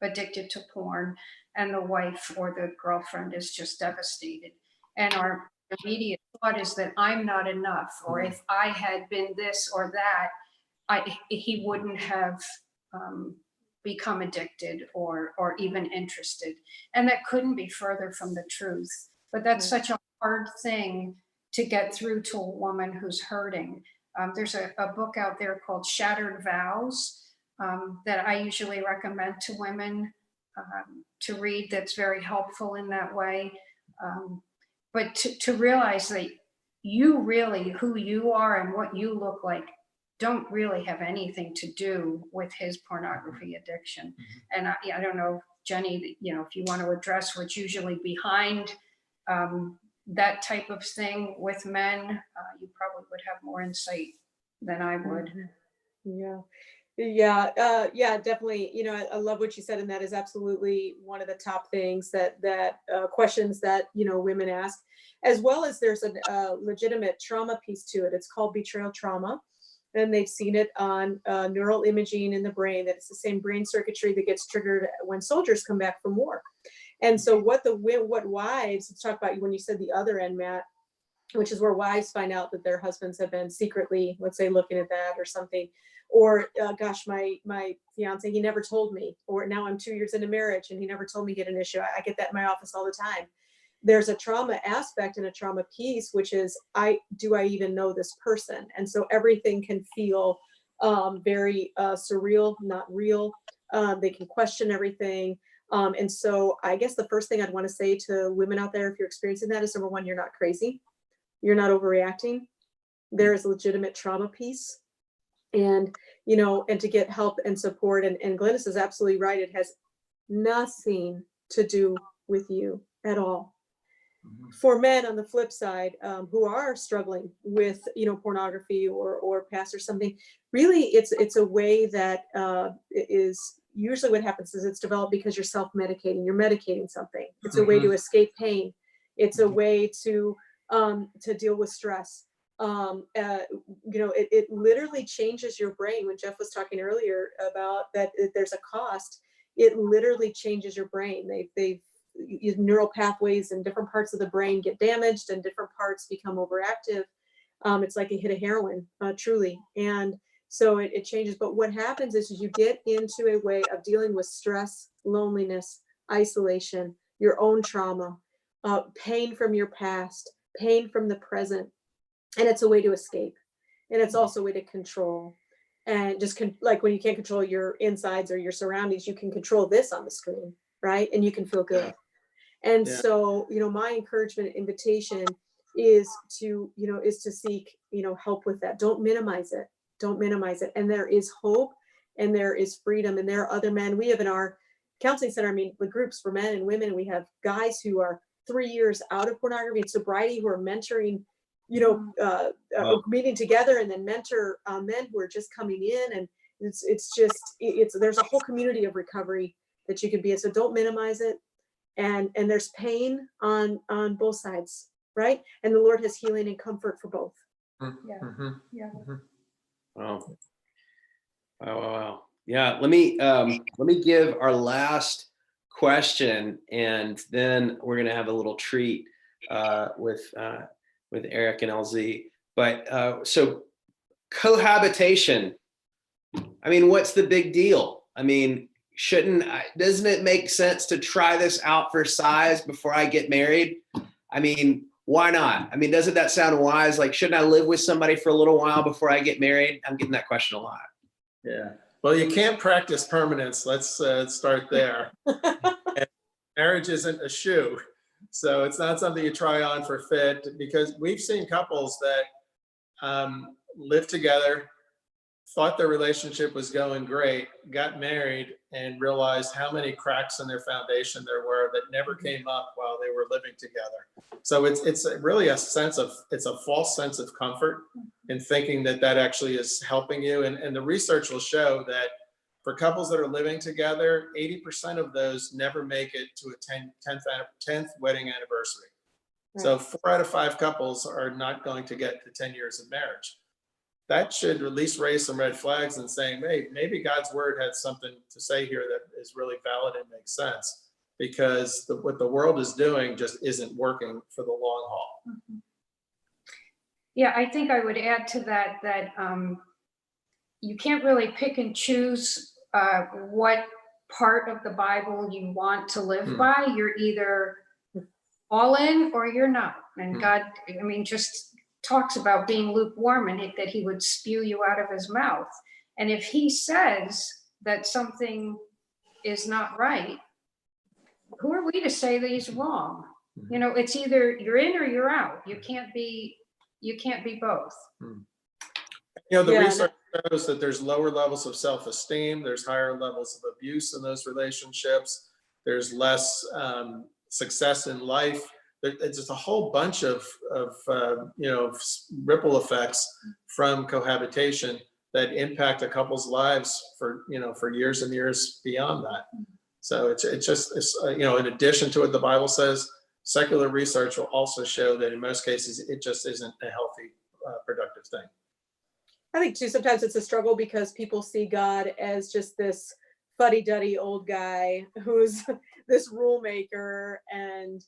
addicted to porn and the wife or the girlfriend is just devastated. And our immediate thought is that I'm not enough, or if I had been this or that, he wouldn't have become addicted or even interested. And that couldn't be further from the truth. But that's such a hard thing to get through to a woman who's hurting. There's a book out there called Shattered Vows that I usually recommend to women to read, that's very helpful in that way. But to realize that you really, who you are and what you look like, don't really have anything to do with his pornography addiction. And I don't know, Jenny, if you want to address what's usually behind that type of thing with men, you probably would have more insight than I would. Yeah, definitely. I love what you said, and that is absolutely one of the top things that questions that women ask, as well as there's a legitimate trauma piece to it. It's called betrayal trauma, and they've seen it on neural imaging in the brain. That it's the same brain circuitry that gets triggered when soldiers come back from war. And so what wives, let's talk about when you said the other end, Matt, which is where wives find out that their husbands have been secretly, let's say, looking at that or something. Or, gosh, my fiance, he never told me. Or now I'm 2 years into marriage and he never told me he had an issue. I get that in my office all the time. There's a trauma aspect and a trauma piece, which is, do I even know this person? And so everything can feel very surreal, not real. They can question everything. And so I guess the first thing I'd want to say to women out there, if you're experiencing that, is number one, you're not crazy. You're not overreacting. There is a legitimate trauma piece. And, and to get help and support. And Glennis is absolutely right. It has nothing to do with you at all. For men on the flip side, who are struggling with, pornography or past or something, really it's a way that is usually what happens is it's developed because you're self-medicating, you're medicating something. It's a way to escape pain. It's a way to deal with stress. It literally changes your brain. When Jeff was talking earlier about that, there's a cost. It literally changes your brain. They've neural pathways in different parts of the brain get damaged and different parts become overactive. It's like a hit of heroin, truly. And so it changes. But what happens is you get into a way of dealing with stress, loneliness, isolation, your own trauma, pain from your past, pain from the present. And it's a way to escape. And it's also a way to control. And just like when you can't control your insides or your surroundings, you can control this on the screen, right? And you can feel good. And Yeah. so, my encouragement, invitation is to, is to seek, help with that. Don't minimize it. Don't minimize it. And there is hope and there is freedom. And there are other men. We have in our counseling center, the groups for men and women, we have guys who are 3 years out of pornography and sobriety who are mentoring, meeting together and then mentor men who are just coming in. And there's a whole community of recovery that you can be in. So don't minimize it. And there's pain on both sides, right? And the Lord has healing and comfort for both. Yeah. Mm-hmm. Yeah. Wow. Wow. Yeah. Let me give our last question, and then we're going to have a little treat with Eric and LZ. But so cohabitation, what's the big deal? Doesn't it make sense to try this out for size before I get married? Why not? Doesn't that sound wise? Like, shouldn't I live with somebody for a little while before I get married? I'm getting that question a lot. Yeah. Well, you can't practice permanence. Let's start there. Marriage isn't a shoe. So it's not something you try on for fit, because we've seen couples that live together, thought their relationship was going great, got married, and realized how many cracks in their foundation there were that never came up while they were living together. So it's really it's a false sense of comfort in thinking that actually is helping you. And the research will show that for couples that are living together, 80% of those never make it to a 10th wedding anniversary. Right. So 4 out of 5 couples are not going to get to 10 years of marriage. That should at least raise some red flags and saying, hey, maybe God's word had something to say here that is really valid and makes sense, because what the world is doing just isn't working for the long haul. Mm-hmm. Yeah, I think I would add to that you can't really pick and choose what part of the Bible you want to live by. You're either all in or you're not. And God, just talks about being lukewarm and that he would spew you out of his mouth. And if he says that something is not right, who are we to say that he's wrong? It's either you're in or you're out. You can't be both. The research shows that there's lower levels of self-esteem, there's higher levels of abuse in those relationships, there's less success in life. It's just a whole bunch of ripple effects from cohabitation that impact a couple's lives for years and years beyond that. So it's in addition to what the Bible says, secular research will also show that in most cases it just isn't a healthy, productive thing. I think too, sometimes it's a struggle because people see God as just this fuddy-duddy old guy who's this rule maker and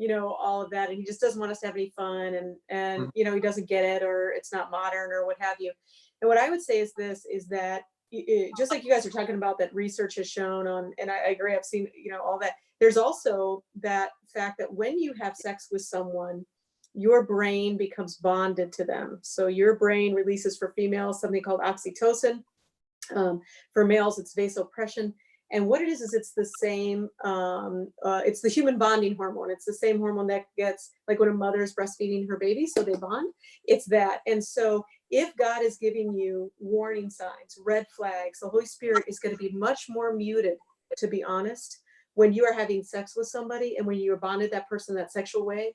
all of that, and he just doesn't want us to have any fun, and he doesn't get it, or it's not modern, or what have you. And what I would say is that just like you guys are talking about, that research has shown on, and I agree, I've seen all that. There's also that fact that when you have sex with someone, your brain becomes bonded to them. So your brain releases, for females, something called oxytocin. For males, it's vasopressin. And what it is it's the same, it's the human bonding hormone. It's the same hormone that gets, like when a mother is breastfeeding her baby, so they bond, it's that. And so if God is giving you warning signs, red flags, the Holy Spirit is going to be much more muted, to be honest, when you are having sex with somebody and when you are bonded that person that sexual way.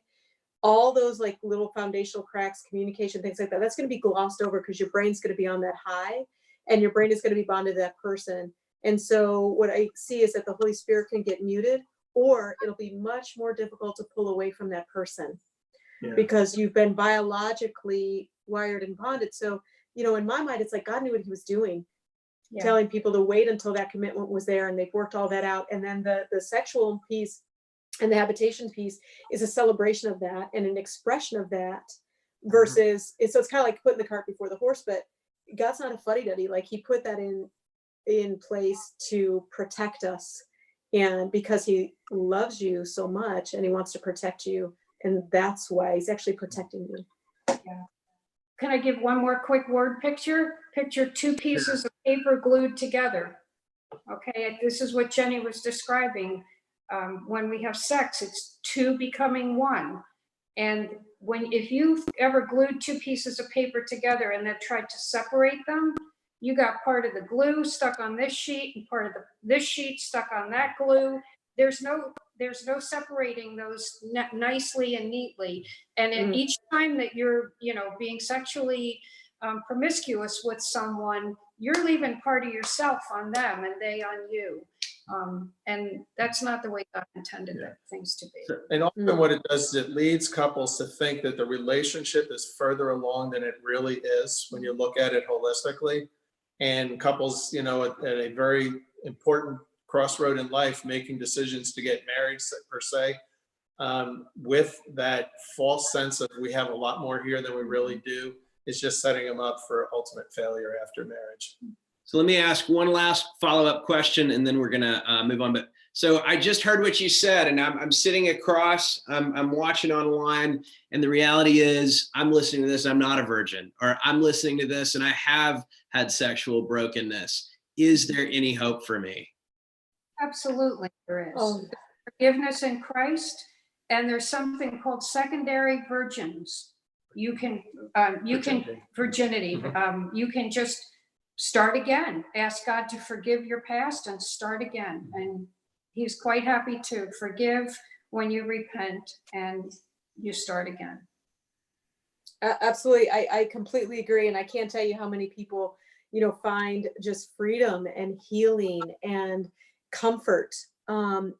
All those like little foundational cracks, communication, things like that, that's going to be glossed over because your brain's going to be on that high and your brain is going to be bonded to that person. And so what I see is that the Holy Spirit can get muted, or it'll be much more difficult to pull away from that person because you've been biologically wired and bonded. So, in my mind, it's like God knew what he was doing, telling people to wait until that commitment was there, and they've worked all that out. And then the sexual piece and the habitation piece is a celebration of that and an expression of that versus, so it's kind of like putting the cart before the horse, but God's not a fuddy-duddy. Like he put that in place to protect us And because he loves you so much and he wants to protect you, and that's why he's actually protecting you. Can I give one more quick word picture? Picture two pieces of paper glued together. Okay, this is what Jenny was describing. When we have sex, it's two becoming one. And if you've ever glued two pieces of paper together and then tried to separate them, you got part of the glue stuck on this sheet and part of this sheet stuck on that glue. There's no separating those nicely and neatly. And at each time that you're, being sexually promiscuous with someone, you're leaving part of yourself on them and they on you. And that's not the way God intended things to be. And often what it does is it leads couples to think that the relationship is further along than it really is when you look at it holistically. And couples, at a very important crossroad in life, making decisions to get married per se, with that false sense of we have a lot more here than we really do, is just setting them up for ultimate failure after marriage. So let me ask one last follow-up question, and then we're gonna move on. But so I just heard what you said, and I'm sitting across, I'm watching online, and the reality is I'm listening to this, I'm not a virgin, or I'm listening to this and I have had sexual brokenness. Is there any hope for me? Absolutely, there is. Oh. There's forgiveness in Christ, and there's something called secondary virgins. You can virginity. You can just start again. Ask God to forgive your past and start again. And He's quite happy to forgive when you repent and you start again. Absolutely. I completely agree. And I can't tell you how many people, find just freedom and healing and comfort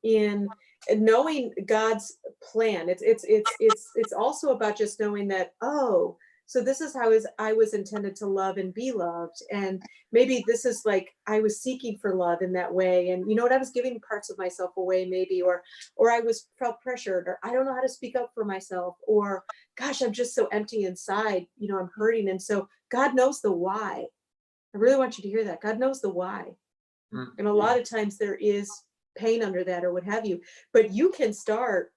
in knowing God's plan. It's also about just knowing that, oh, so this is how I was intended to love and be loved. And maybe this is like, I was seeking for love in that way. And I was giving parts of myself away maybe, or I felt pressured, or I don't know how to speak up for myself, or gosh, I'm just so empty inside, I'm hurting. And so God knows the why. I really want you to hear that. God knows the why. And a lot of times there is pain under that or what have you, but you can start.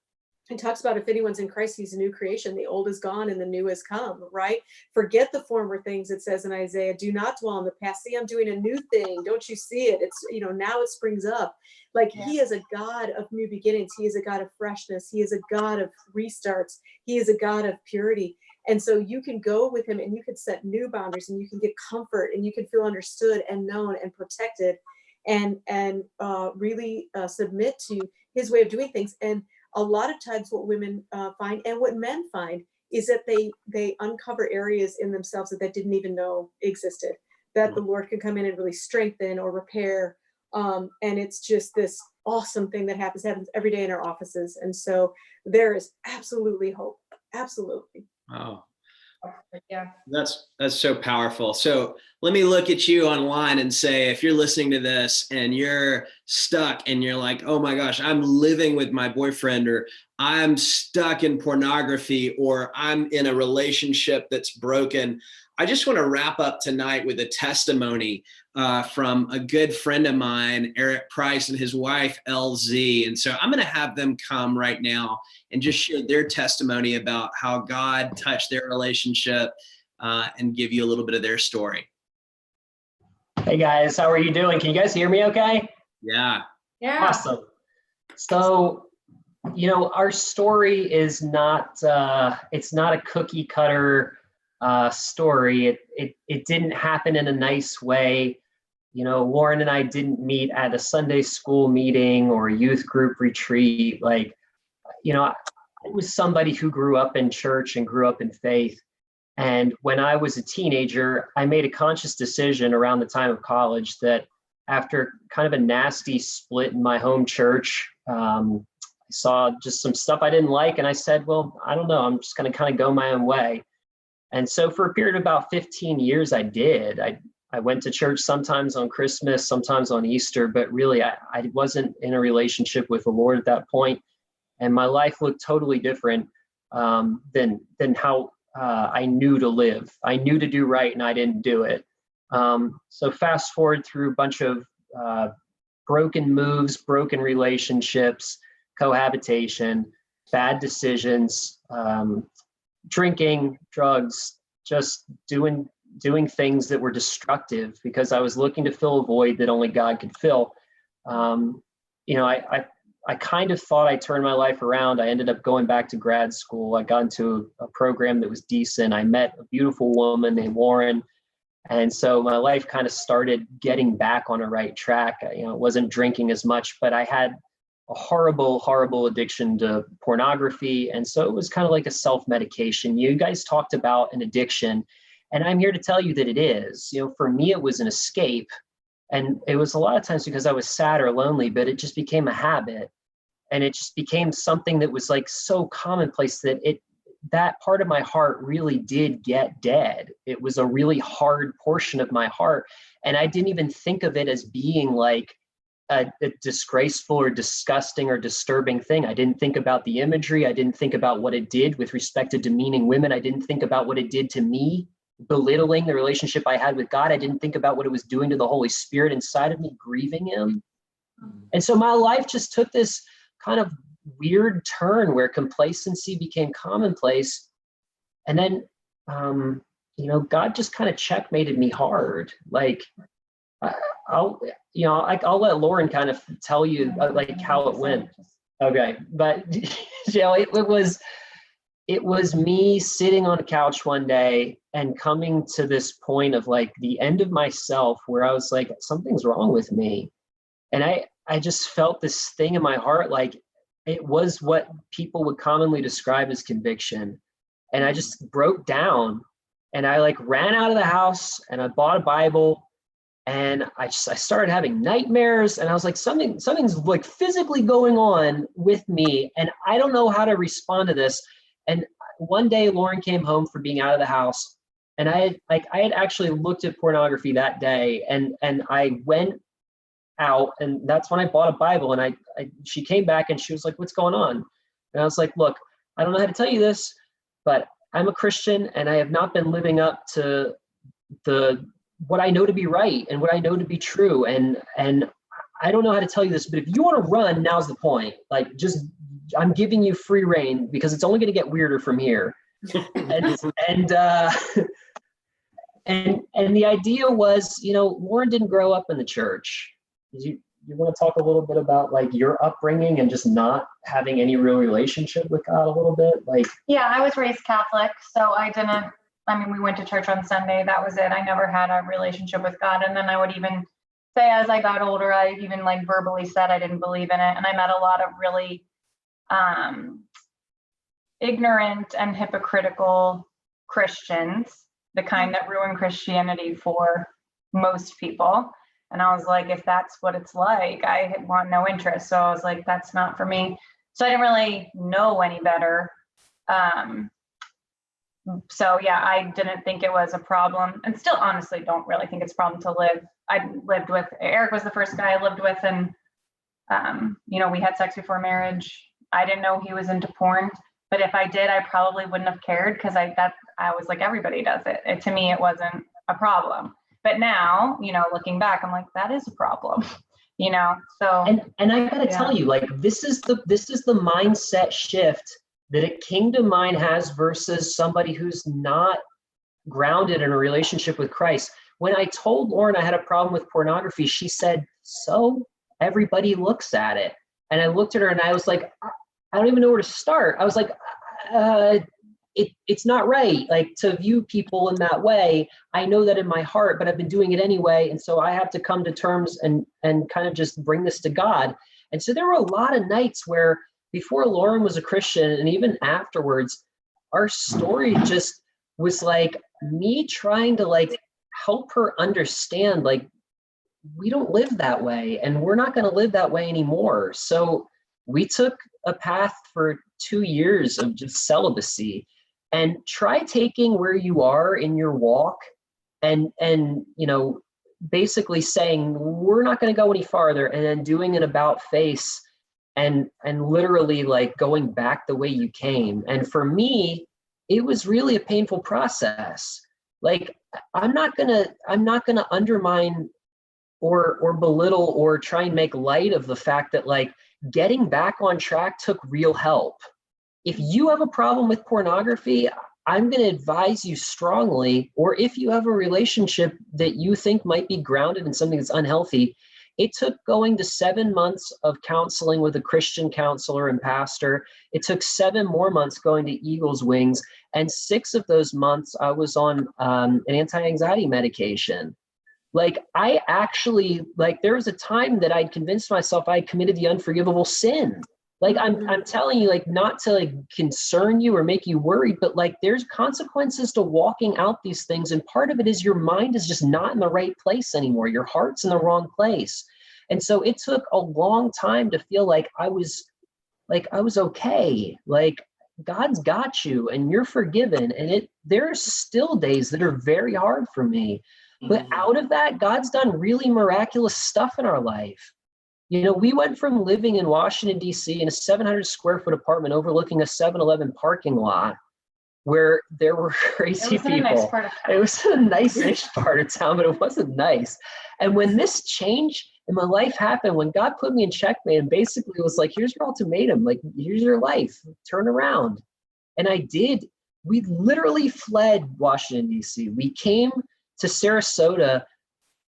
It talks about if anyone's in Christ, he's a new creation. The old is gone and the new has come, right? Forget the former things, it says in Isaiah. Do not dwell on the past. See, I'm doing a new thing. Don't you see it? It's, now it springs up. Like He is a God of new beginnings. He is a God of freshness. He is a God of restarts. He is a God of purity. And so you can go with Him and you can set new boundaries and you can get comfort and you can feel understood and known and protected and really submit to His way of doing things. And a lot of times what women find and what men find is that they uncover areas in themselves that they didn't even know existed, that the Lord can come in and really strengthen or repair. And it's just this awesome thing that happens every day in our offices. And so there is absolutely hope. Absolutely. Wow. Yeah. That's so powerful. So let me look at you online and say, if you're listening to this and you're stuck and you're like, oh my gosh, I'm living with my boyfriend, or I'm stuck in pornography, or I'm in a relationship that's broken. I just want to wrap up tonight with a testimony from a good friend of mine, Eric Price, and his wife, LZ. And so I'm going to have them come right now and just share their testimony about how God touched their relationship and give you a little bit of their story. Hey guys, how are you doing? Can you guys hear me okay? Yeah. Yeah. Awesome. So, our story is not, it's not a cookie cutter story. It didn't happen in a nice way. Lauren and I didn't meet at a Sunday school meeting or a youth group retreat. I was somebody who grew up in church and grew up in faith. And when I was a teenager, I made a conscious decision around the time of college that after kind of a nasty split in my home church, I saw just some stuff I didn't like. And I said, well, I don't know, I'm just going to kind of go my own way. And so for a period of about 15 years, I did. I went to church sometimes on Christmas, sometimes on Easter, but really I wasn't in a relationship with the Lord at that point. And my life looked totally different than how I knew to live. I knew to do right and I didn't do it. So fast forward through a bunch of broken moves, broken relationships, cohabitation, bad decisions, drinking, drugs, just doing things that were destructive because I was looking to fill a void that only God could fill. I kind of thought I turned my life around. I ended up going back to grad school. I got into a program that was decent. I met a beautiful woman named Lauren. And so my life kind of started getting back on a right track. It wasn't drinking as much, but I had a horrible, horrible addiction to pornography. And so it was kind of like a self-medication. You guys talked about an addiction, and I'm here to tell you that it is. For me, it was an escape. And it was a lot of times because I was sad or lonely, but it just became a habit. And it just became something that was like so commonplace that part of my heart really did get dead. It was a really hard portion of my heart. And I didn't even think of it as being like a disgraceful or disgusting or disturbing thing. I didn't think about the imagery. I didn't think about what it did with respect to demeaning women. I didn't think about what it did to me, belittling the relationship I had with God. I didn't think about what it was doing to the Holy Spirit inside of me, grieving him. And so my life just took this kind of weird turn where complacency became commonplace. And then, God just kind of checkmated me hard. Like, I'll let Lauren kind of tell you like how it went. Okay. But, it was me sitting on a couch one day and coming to this point of like the end of myself where I was like, something's wrong with me. And I just felt this thing in my heart, like it was what people would commonly describe as conviction. And I just broke down and I like ran out of the house and I bought a Bible and I started having nightmares and I was like, something's like physically going on with me and I don't know how to respond to this. And one day Lauren came home from being out of the house and I had actually looked at pornography that day and I went out and that's when I bought a Bible and she came back and she was like, what's going on? And I was like, look, I don't know how to tell you this, but I'm a Christian and I have not been living up to what I know to be right and what I know to be true. And I don't know how to tell you this, but if you want to run, now's the point. Like, I'm giving you free reign because it's only going to get weirder from here. And the idea was, Lauren didn't grow up in the church. You want to talk a little bit about like your upbringing and just not having any real relationship with God a little bit? Like, yeah, I was raised Catholic, so we went to church on Sunday. That was it. I never had a relationship with God. And then I would even say as I got older, I even like verbally said I didn't believe in it. And I met a lot of really ignorant and hypocritical Christians, the kind that ruin Christianity for most people. And I was like, if that's what it's like, I want no interest. So I was like, that's not for me. So I didn't really know any better. So yeah, I didn't think it was a problem and still honestly don't really think it's a problem to live. Eric was the first guy I lived with and, we had sex before marriage. I didn't know he was into porn, but if I did, I probably wouldn't have cared because I was like, everybody does it. To me, it wasn't a problem. But now, looking back, I'm like, that is a problem, so. And I gotta tell you, like, this is the mindset shift that a kingdom mind has versus somebody who's not grounded in a relationship with Christ. When I told Lauren I had a problem with pornography, she said, so everybody looks at it. And I looked at her and I was like, I don't even know where to start. I was like, it's not right, like, to view people in that way. I know that in my heart, but I've been doing it anyway. And so I have to come to terms and kind of just bring this to God. And so there were a lot of nights where before Lauren was a Christian and even afterwards, our story just was like me trying to like help her understand, like, we don't live that way and we're not going to live that way anymore. So we took a path for 2 years of just celibacy. And try taking where you are in your walk and basically saying, we're not going to go any farther, and then doing an about face and literally like going back the way you came. And for me, it was really a painful process. Like, I'm not gonna undermine or belittle or try and make light of the fact that like getting back on track took real help. If you have a problem with pornography, I'm going to advise you strongly, or if you have a relationship that you think might be grounded in something that's unhealthy, it took going to 7 months of counseling with a Christian counselor and pastor. It took 7 more months going to Eagles Wings. And 6 of those months I was on an anti-anxiety medication. Like I actually, like there was a time that I'd convinced myself I had committed the unforgivable sin. Like I'm telling you, like not to like concern you or make you worried, but like there's consequences to walking out these things. And part of it is your mind is just not in the right place anymore. Your heart's in the wrong place. And so it took a long time to feel like I was okay. Like God's got you and you're forgiven. And there's still days that are very hard for me. But out of that, God's done really miraculous stuff in our life. You know, we went from living in Washington, D.C. in a 700 square foot apartment overlooking a 7-Eleven parking lot where there were crazy It was in a people. nice part of town. It was a nice-ish part of town, but it wasn't nice. And when this change in my life happened, when God put me in checkmate and basically was like, here's your ultimatum, like, here's your life, turn around. And I did. We literally fled Washington, D.C. We came to Sarasota,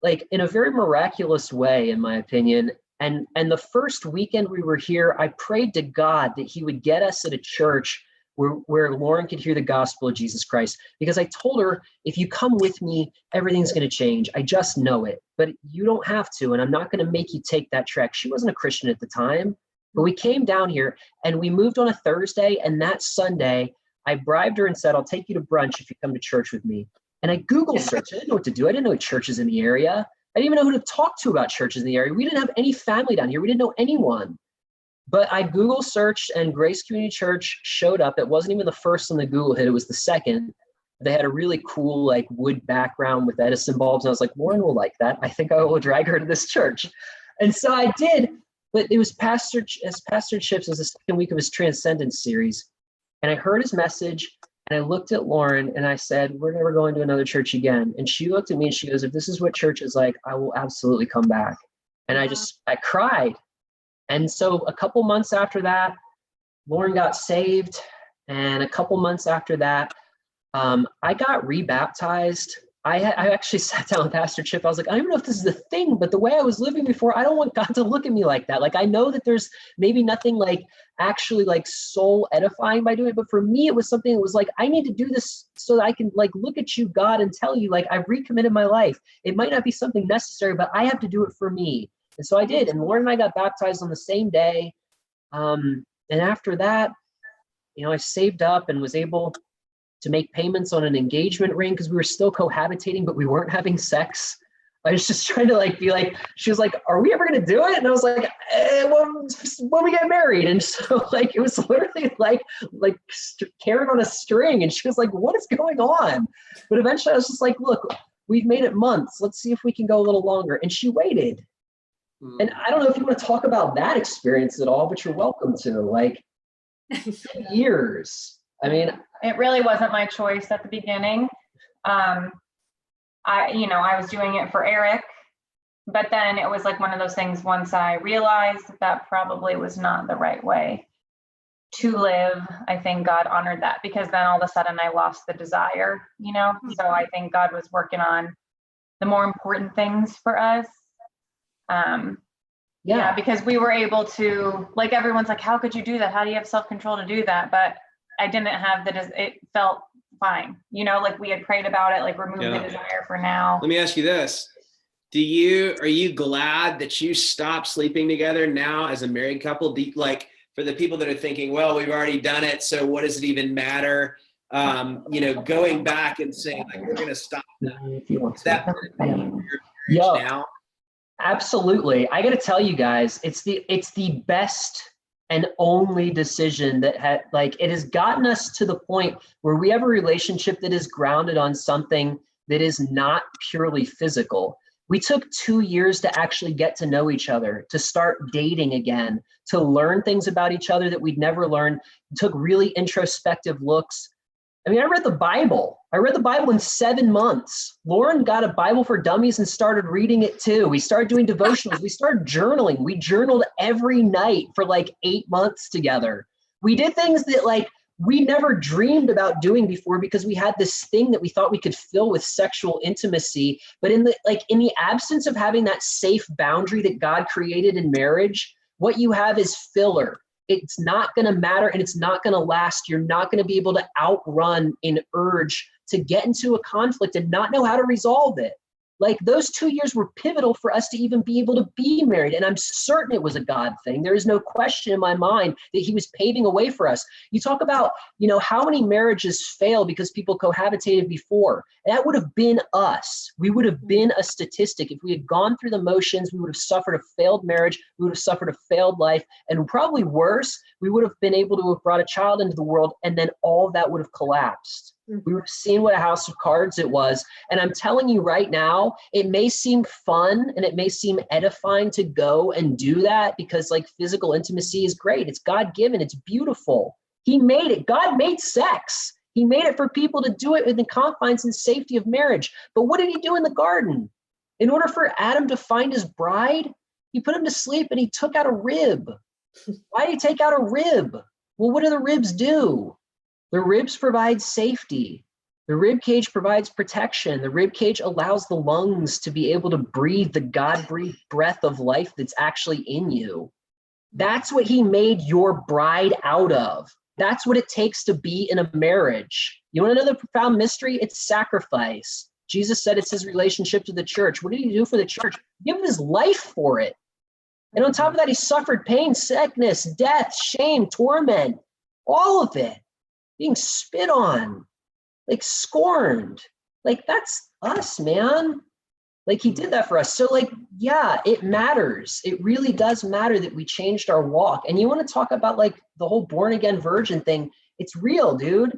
like in a very miraculous way, in my opinion. And the first weekend we were here, I prayed to God that he would get us at a church where Lauren could hear the gospel of Jesus Christ. Because I told her, if you come with me, everything's going to change. I just know it, but you don't have to. And I'm not going to make you take that trek. She wasn't a Christian at the time, but we came down here and we moved on a Thursday. And that Sunday, I bribed her and said, I'll take you to brunch if you come to church with me. And I Google searched. I didn't know what to do. I didn't know churches in the area. I didn't even know who to talk to about churches in the area. We didn't have any family down here. We didn't know anyone. But I Google searched and Grace Community Church showed up. It wasn't even the first on the Google hit. It was the second. They had a really cool like wood background with Edison bulbs. And I was like, Lauren will like that. I think I will drag her to this church. And so I did. But it was Pastor Chips. It was the second week of his Transcendence series. And I heard his message. And I looked at Lauren and I said, we're never going to another church again. And she looked at me and she goes, if this is what church is like, I will absolutely come back. And I cried. And so a couple months after that, Lauren got saved. And a couple months after that, I got rebaptized. I actually sat down with Pastor Chip. I was like, I don't even know if this is the thing, but the way I was living before, I don't want God to look at me like that. Like, I know that there's maybe nothing like actually like soul edifying by doing it. But for me, it was something that was like, I need to do this so that I can like look at you, God, and tell you like, I've recommitted my life. It might not be something necessary, but I have to do it for me. And so I did. And Lauren and I got baptized on the same day. And after that, you know, I saved up and was able to make payments on an engagement ring because we were still cohabitating, but we weren't having sex. I was just trying to like be like, she was like, are we ever going to do it? And I was like, when we get married. And so like, it was literally like carrot on a string. And she was like, what is going on? But eventually I was just like, look, we've made it months. Let's see if we can go a little longer. And she waited. And I don't know if you want to talk about that experience at all, but you're welcome to. Like 2 years. I mean, It really wasn't my choice at the beginning. I was doing it for Eric, but then it was like one of those things, once I realized that probably was not the right way to live, I think God honored that, because then all of a sudden I lost the desire, So I think God was working on the more important things for us. Yeah, because we were able to, like, everyone's like, how could you do that? How do you have self-control to do that? But I didn't have it felt fine. Like we had prayed about it, like remove the desire for now. Let me ask you this. Are you glad that you stopped sleeping together now as a married couple? Like for the people that are thinking, well, we've already done it, so what does it even matter? Going back and saying like, we're going to stop that now. Absolutely. I got to tell you guys, it's the best and only decision that it has gotten us to the point where we have a relationship that is grounded on something that is not purely physical. We took 2 years to actually get to know each other, to start dating again, to learn things about each other that we'd never learned, took really introspective looks. I mean, I read the Bible. I read the Bible in 7 months. Lauren got a Bible for Dummies and started reading it too. We started doing devotionals. We started journaling. We journaled every night for like 8 months together. We did things that like we never dreamed about doing before because we had this thing that we thought we could fill with sexual intimacy. But in the absence of having that safe boundary that God created in marriage, what you have is filler. It's not going to matter and it's not going to last. You're not going to be able to outrun an urge to get into a conflict and not know how to resolve it. Like those 2 years were pivotal for us to even be able to be married. And I'm certain it was a God thing. There is no question in my mind that he was paving a way for us. You talk about, how many marriages fail because people cohabitated before. That would have been us. We would have been a statistic. If we had gone through the motions, we would have suffered a failed marriage. We would have suffered a failed life. And probably worse, we would have been able to have brought a child into the world and then all of that would have collapsed. We would have seen what a house of cards it was. And I'm telling you right now, it may seem fun and it may seem edifying to go and do that because like physical intimacy is great. It's God-given. It's beautiful. He made it. God made sex. He made it for people to do it within the confines and safety of marriage. But what did he do in the garden? In order for Adam to find his bride, he put him to sleep and he took out a rib. Why did he take out a rib? Well, what do the ribs do? The ribs provide safety. The rib cage provides protection. The rib cage allows the lungs to be able to breathe the God-breathed breath of life that's actually in you. That's what he made your bride out of. That's what it takes to be in a marriage. You want to know the profound mystery? It's sacrifice. Jesus said it's his relationship to the church. What did he do for the church? Give his life for it. And on top of that, he suffered pain, sickness, death, shame, torment, all of it. Being spit on, like scorned, like that's us, man. Like he did that for us. So like, yeah, it matters. It really does matter that we changed our walk. And you want to talk about like the whole born again virgin thing. It's real, dude.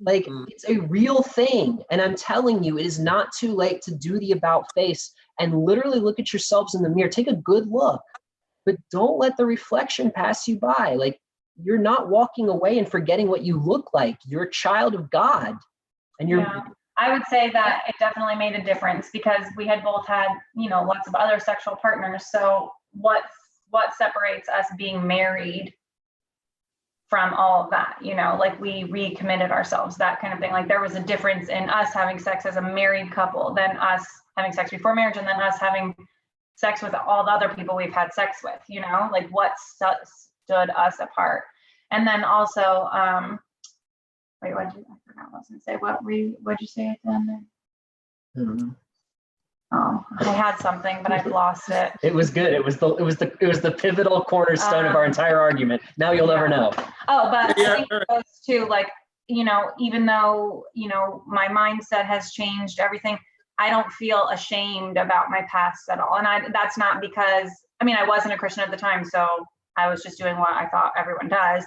Like it's a real thing. And I'm telling you, it is not too late to do the about face and literally look at yourselves in the mirror. Take a good look, but don't let the reflection pass you by. Like, you're not walking away and forgetting what you look like. You're a child of God. And you're I would say that it definitely made a difference because we had both had, lots of other sexual partners. So what separates us being married from all of that, like we recommitted ourselves, that kind of thing. Like there was a difference in us having sex as a married couple than us having sex before marriage and then us having sex with all the other people we've had sex with, like what stood us apart. And then also, wait, I forgot what I was gonna say. What'd you say at the end there? Oh, I had something, but I've lost it. It was good. It was the pivotal cornerstone of our entire argument. Now you'll never know. Oh, but I think it goes to like, even though, my mindset has changed, everything, I don't feel ashamed about my past at all. And that's not because, I wasn't a Christian at the time, so I was just doing what I thought everyone does.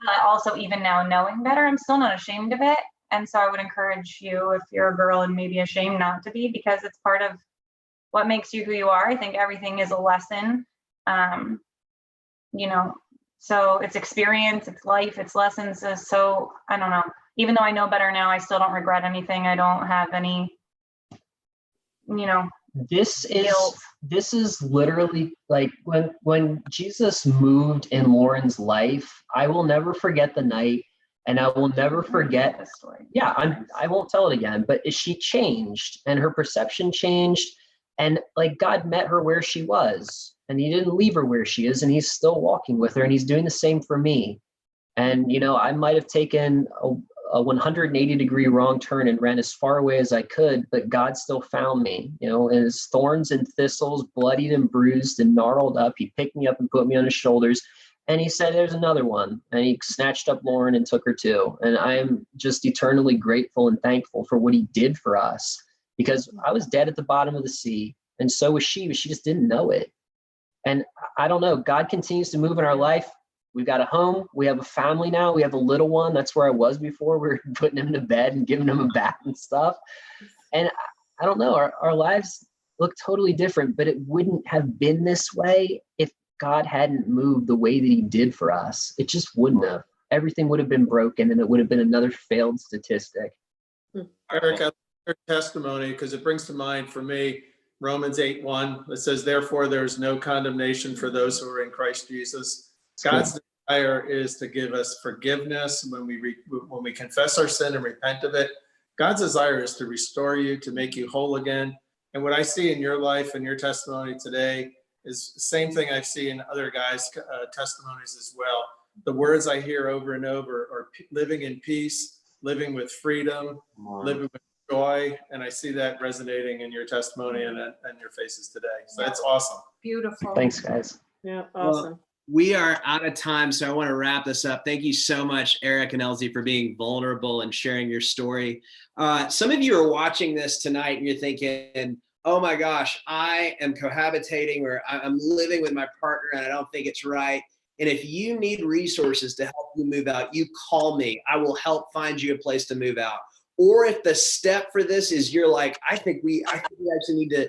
But also even now knowing better, I'm still not ashamed of it. And so I would encourage you, if you're a girl and maybe ashamed, not to be, because it's part of what makes you who you are. I think everything is a lesson, so it's experience, it's life, it's lessons. So I don't know, even though I know better now, I still don't regret anything. I don't have any, This guilt. is literally like when Jesus moved in Lauren's life, I will never forget the night and I will never forget this story. Yeah, I won't tell it again, but she changed and her perception changed and like God met her where she was and he didn't leave her where she is and he's still walking with her and he's doing the same for me. And, I might have taken a 180-degree wrong turn and ran as far away as I could, but God still found me, as thorns and thistles, bloodied and bruised and gnarled up. He picked me up and put me on his shoulders. And he said, there's another one. And he snatched up Lauren and took her too. And I am just eternally grateful and thankful for what he did for us because I was dead at the bottom of the sea. And so was she, but she just didn't know it. And I don't know, God continues to move in our life. We've got a home. We have a family now. We have a little one. That's where I was before. We were putting him to bed and giving him a bath and stuff. And I don't know, our lives look totally different, but it wouldn't have been this way if God hadn't moved the way that he did for us. It just wouldn't have. everything would have been broken and it would have been another failed statistic. Eric, I like your testimony because it brings to mind for me Romans 8:1 that says, "Therefore there is no condemnation for those who are in Christ Jesus." God's desire is to give us forgiveness when we confess our sin and repent of it. God's desire is to restore you, to make you whole again. And what I see in your life and your testimony today is the same thing I see in other guys' testimonies as well. The words I hear over and over are living in peace, living with freedom, living with joy. And I see that resonating in your testimony and your faces today. So that's awesome. Beautiful. Thanks, guys. Yeah, Well, awesome. we are out of time, so I want to wrap this up. Thank you so much, Eric and Elsie, for being vulnerable and sharing your story. Some of you are watching this tonight and you're thinking, oh my gosh, I am cohabitating or I'm living with my partner and I don't think it's right. And if you need resources to help you move out, you call me. I will help find you a place to move out. Or if the step for this is you're like, I think we actually need to,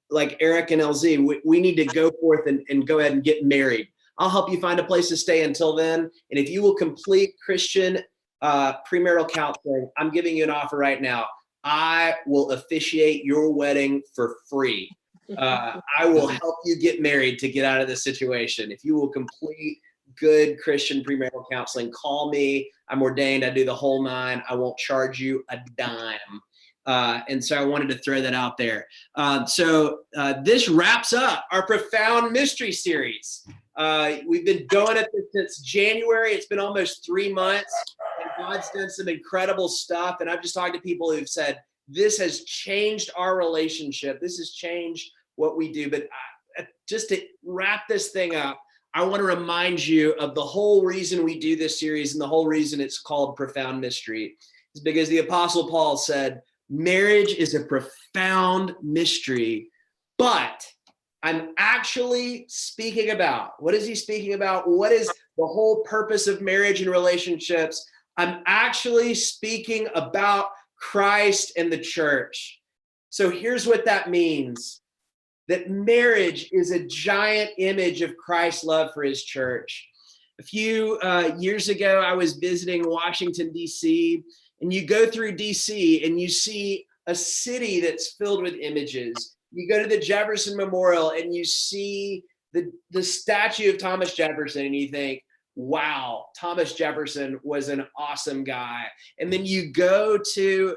like Eric and LZ, we need to go forth and go ahead and get married. I'll help you find a place to stay until then. And if you will complete Christian premarital counseling, I'm giving you an offer right now. I will officiate your wedding for free. I will help you get married to get out of this situation. If you will complete good Christian premarital counseling, call me. I'm ordained. I do the whole nine. I won't charge you a dime. And so I wanted to throw that out there. So this wraps up our Profound Mystery series. We've been going at this since January. It's been almost 3 months. And God's done some incredible stuff. And I've just talked to people who've said, this has changed our relationship. This has changed what we do. But just to wrap this thing up, I want to remind you of the whole reason we do this series and the whole reason it's called Profound Mystery is because the Apostle Paul said, marriage is a profound mystery, but I'm actually speaking about, what is he speaking about? What is the whole purpose of marriage and relationships? I'm actually speaking about Christ and the church. So here's what that means. That marriage is a giant image of Christ's love for his church. A few years ago, I was visiting Washington, D.C., and you go through D.C. and you see a city that's filled with images. You go to the Jefferson Memorial and you see the statue of Thomas Jefferson and you think, wow, Thomas Jefferson was an awesome guy. And then you go to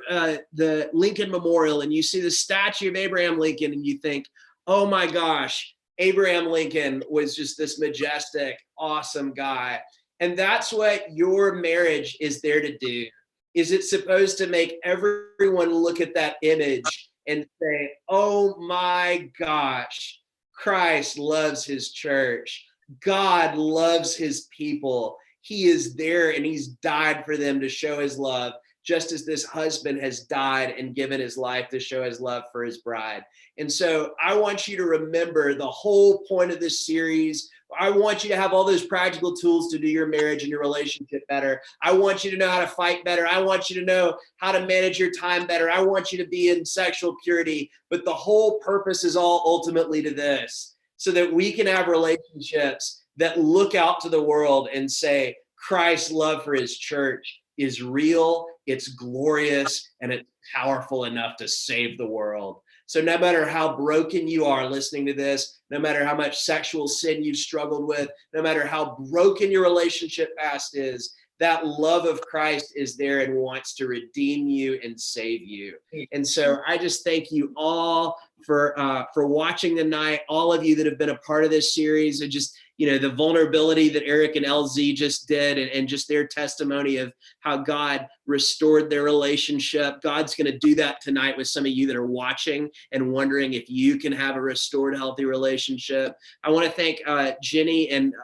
the Lincoln Memorial and you see the statue of Abraham Lincoln and you think, oh my gosh, Abraham Lincoln was just this majestic, awesome guy. And that's what your marriage is there to do. Is it supposed to make everyone look at that image and say, oh my gosh, Christ loves his church. God loves his people. He is there and he's died for them to show his love, just as this husband has died and given his life to show his love for his bride. And so I want you to remember the whole point of this series. I want you to have all those practical tools to do your marriage and your relationship better. I want you to know how to fight better. I want you to know how to manage your time better. I want you to be in sexual purity. But the whole purpose is all ultimately to this, so that we can have relationships that look out to the world and say, Christ's love for his church is real, it's glorious, and it's powerful enough to save the world. So no matter how broken you are listening to this, no matter how much sexual sin you've struggled with, no matter how broken your relationship past is, that love of Christ is there and wants to redeem you and save you. And so I just thank you all for watching tonight, all of you that have been a part of this series, and just, you know, the vulnerability that Eric and LZ just did, and just their testimony of how God restored their relationship. God's going to do that tonight with some of you that are watching and wondering if you can have a restored, healthy relationship. I want to thank Jenny and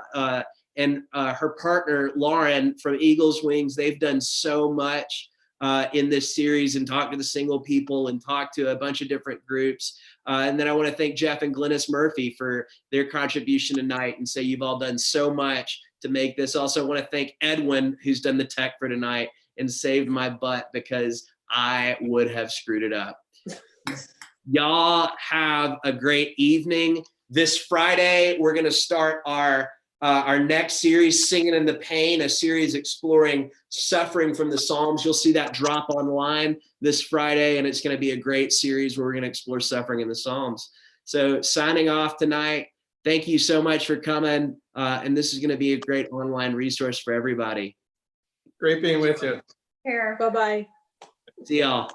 her partner, Lauren, from Eagles Wings. They've done so much in this series and talked to the single people and talked to a bunch of different groups. And then I want to thank Jeff and Glennis Murphy for their contribution tonight and say you've all done so much to make this. Also, I want to thank Edwin, who's done the tech for tonight and saved my butt because I would have screwed it up. Y'all have a great evening. This Friday, we're going to start our Our next series, Singing in the Pain, a series exploring suffering from the Psalms. You'll see that drop online this Friday, and it's going to be a great series where we're going to explore suffering in the Psalms. So signing off tonight. Thank you so much for coming. And this is going to be a great online resource for everybody. Great being with you. Here. Bye-bye. See y'all.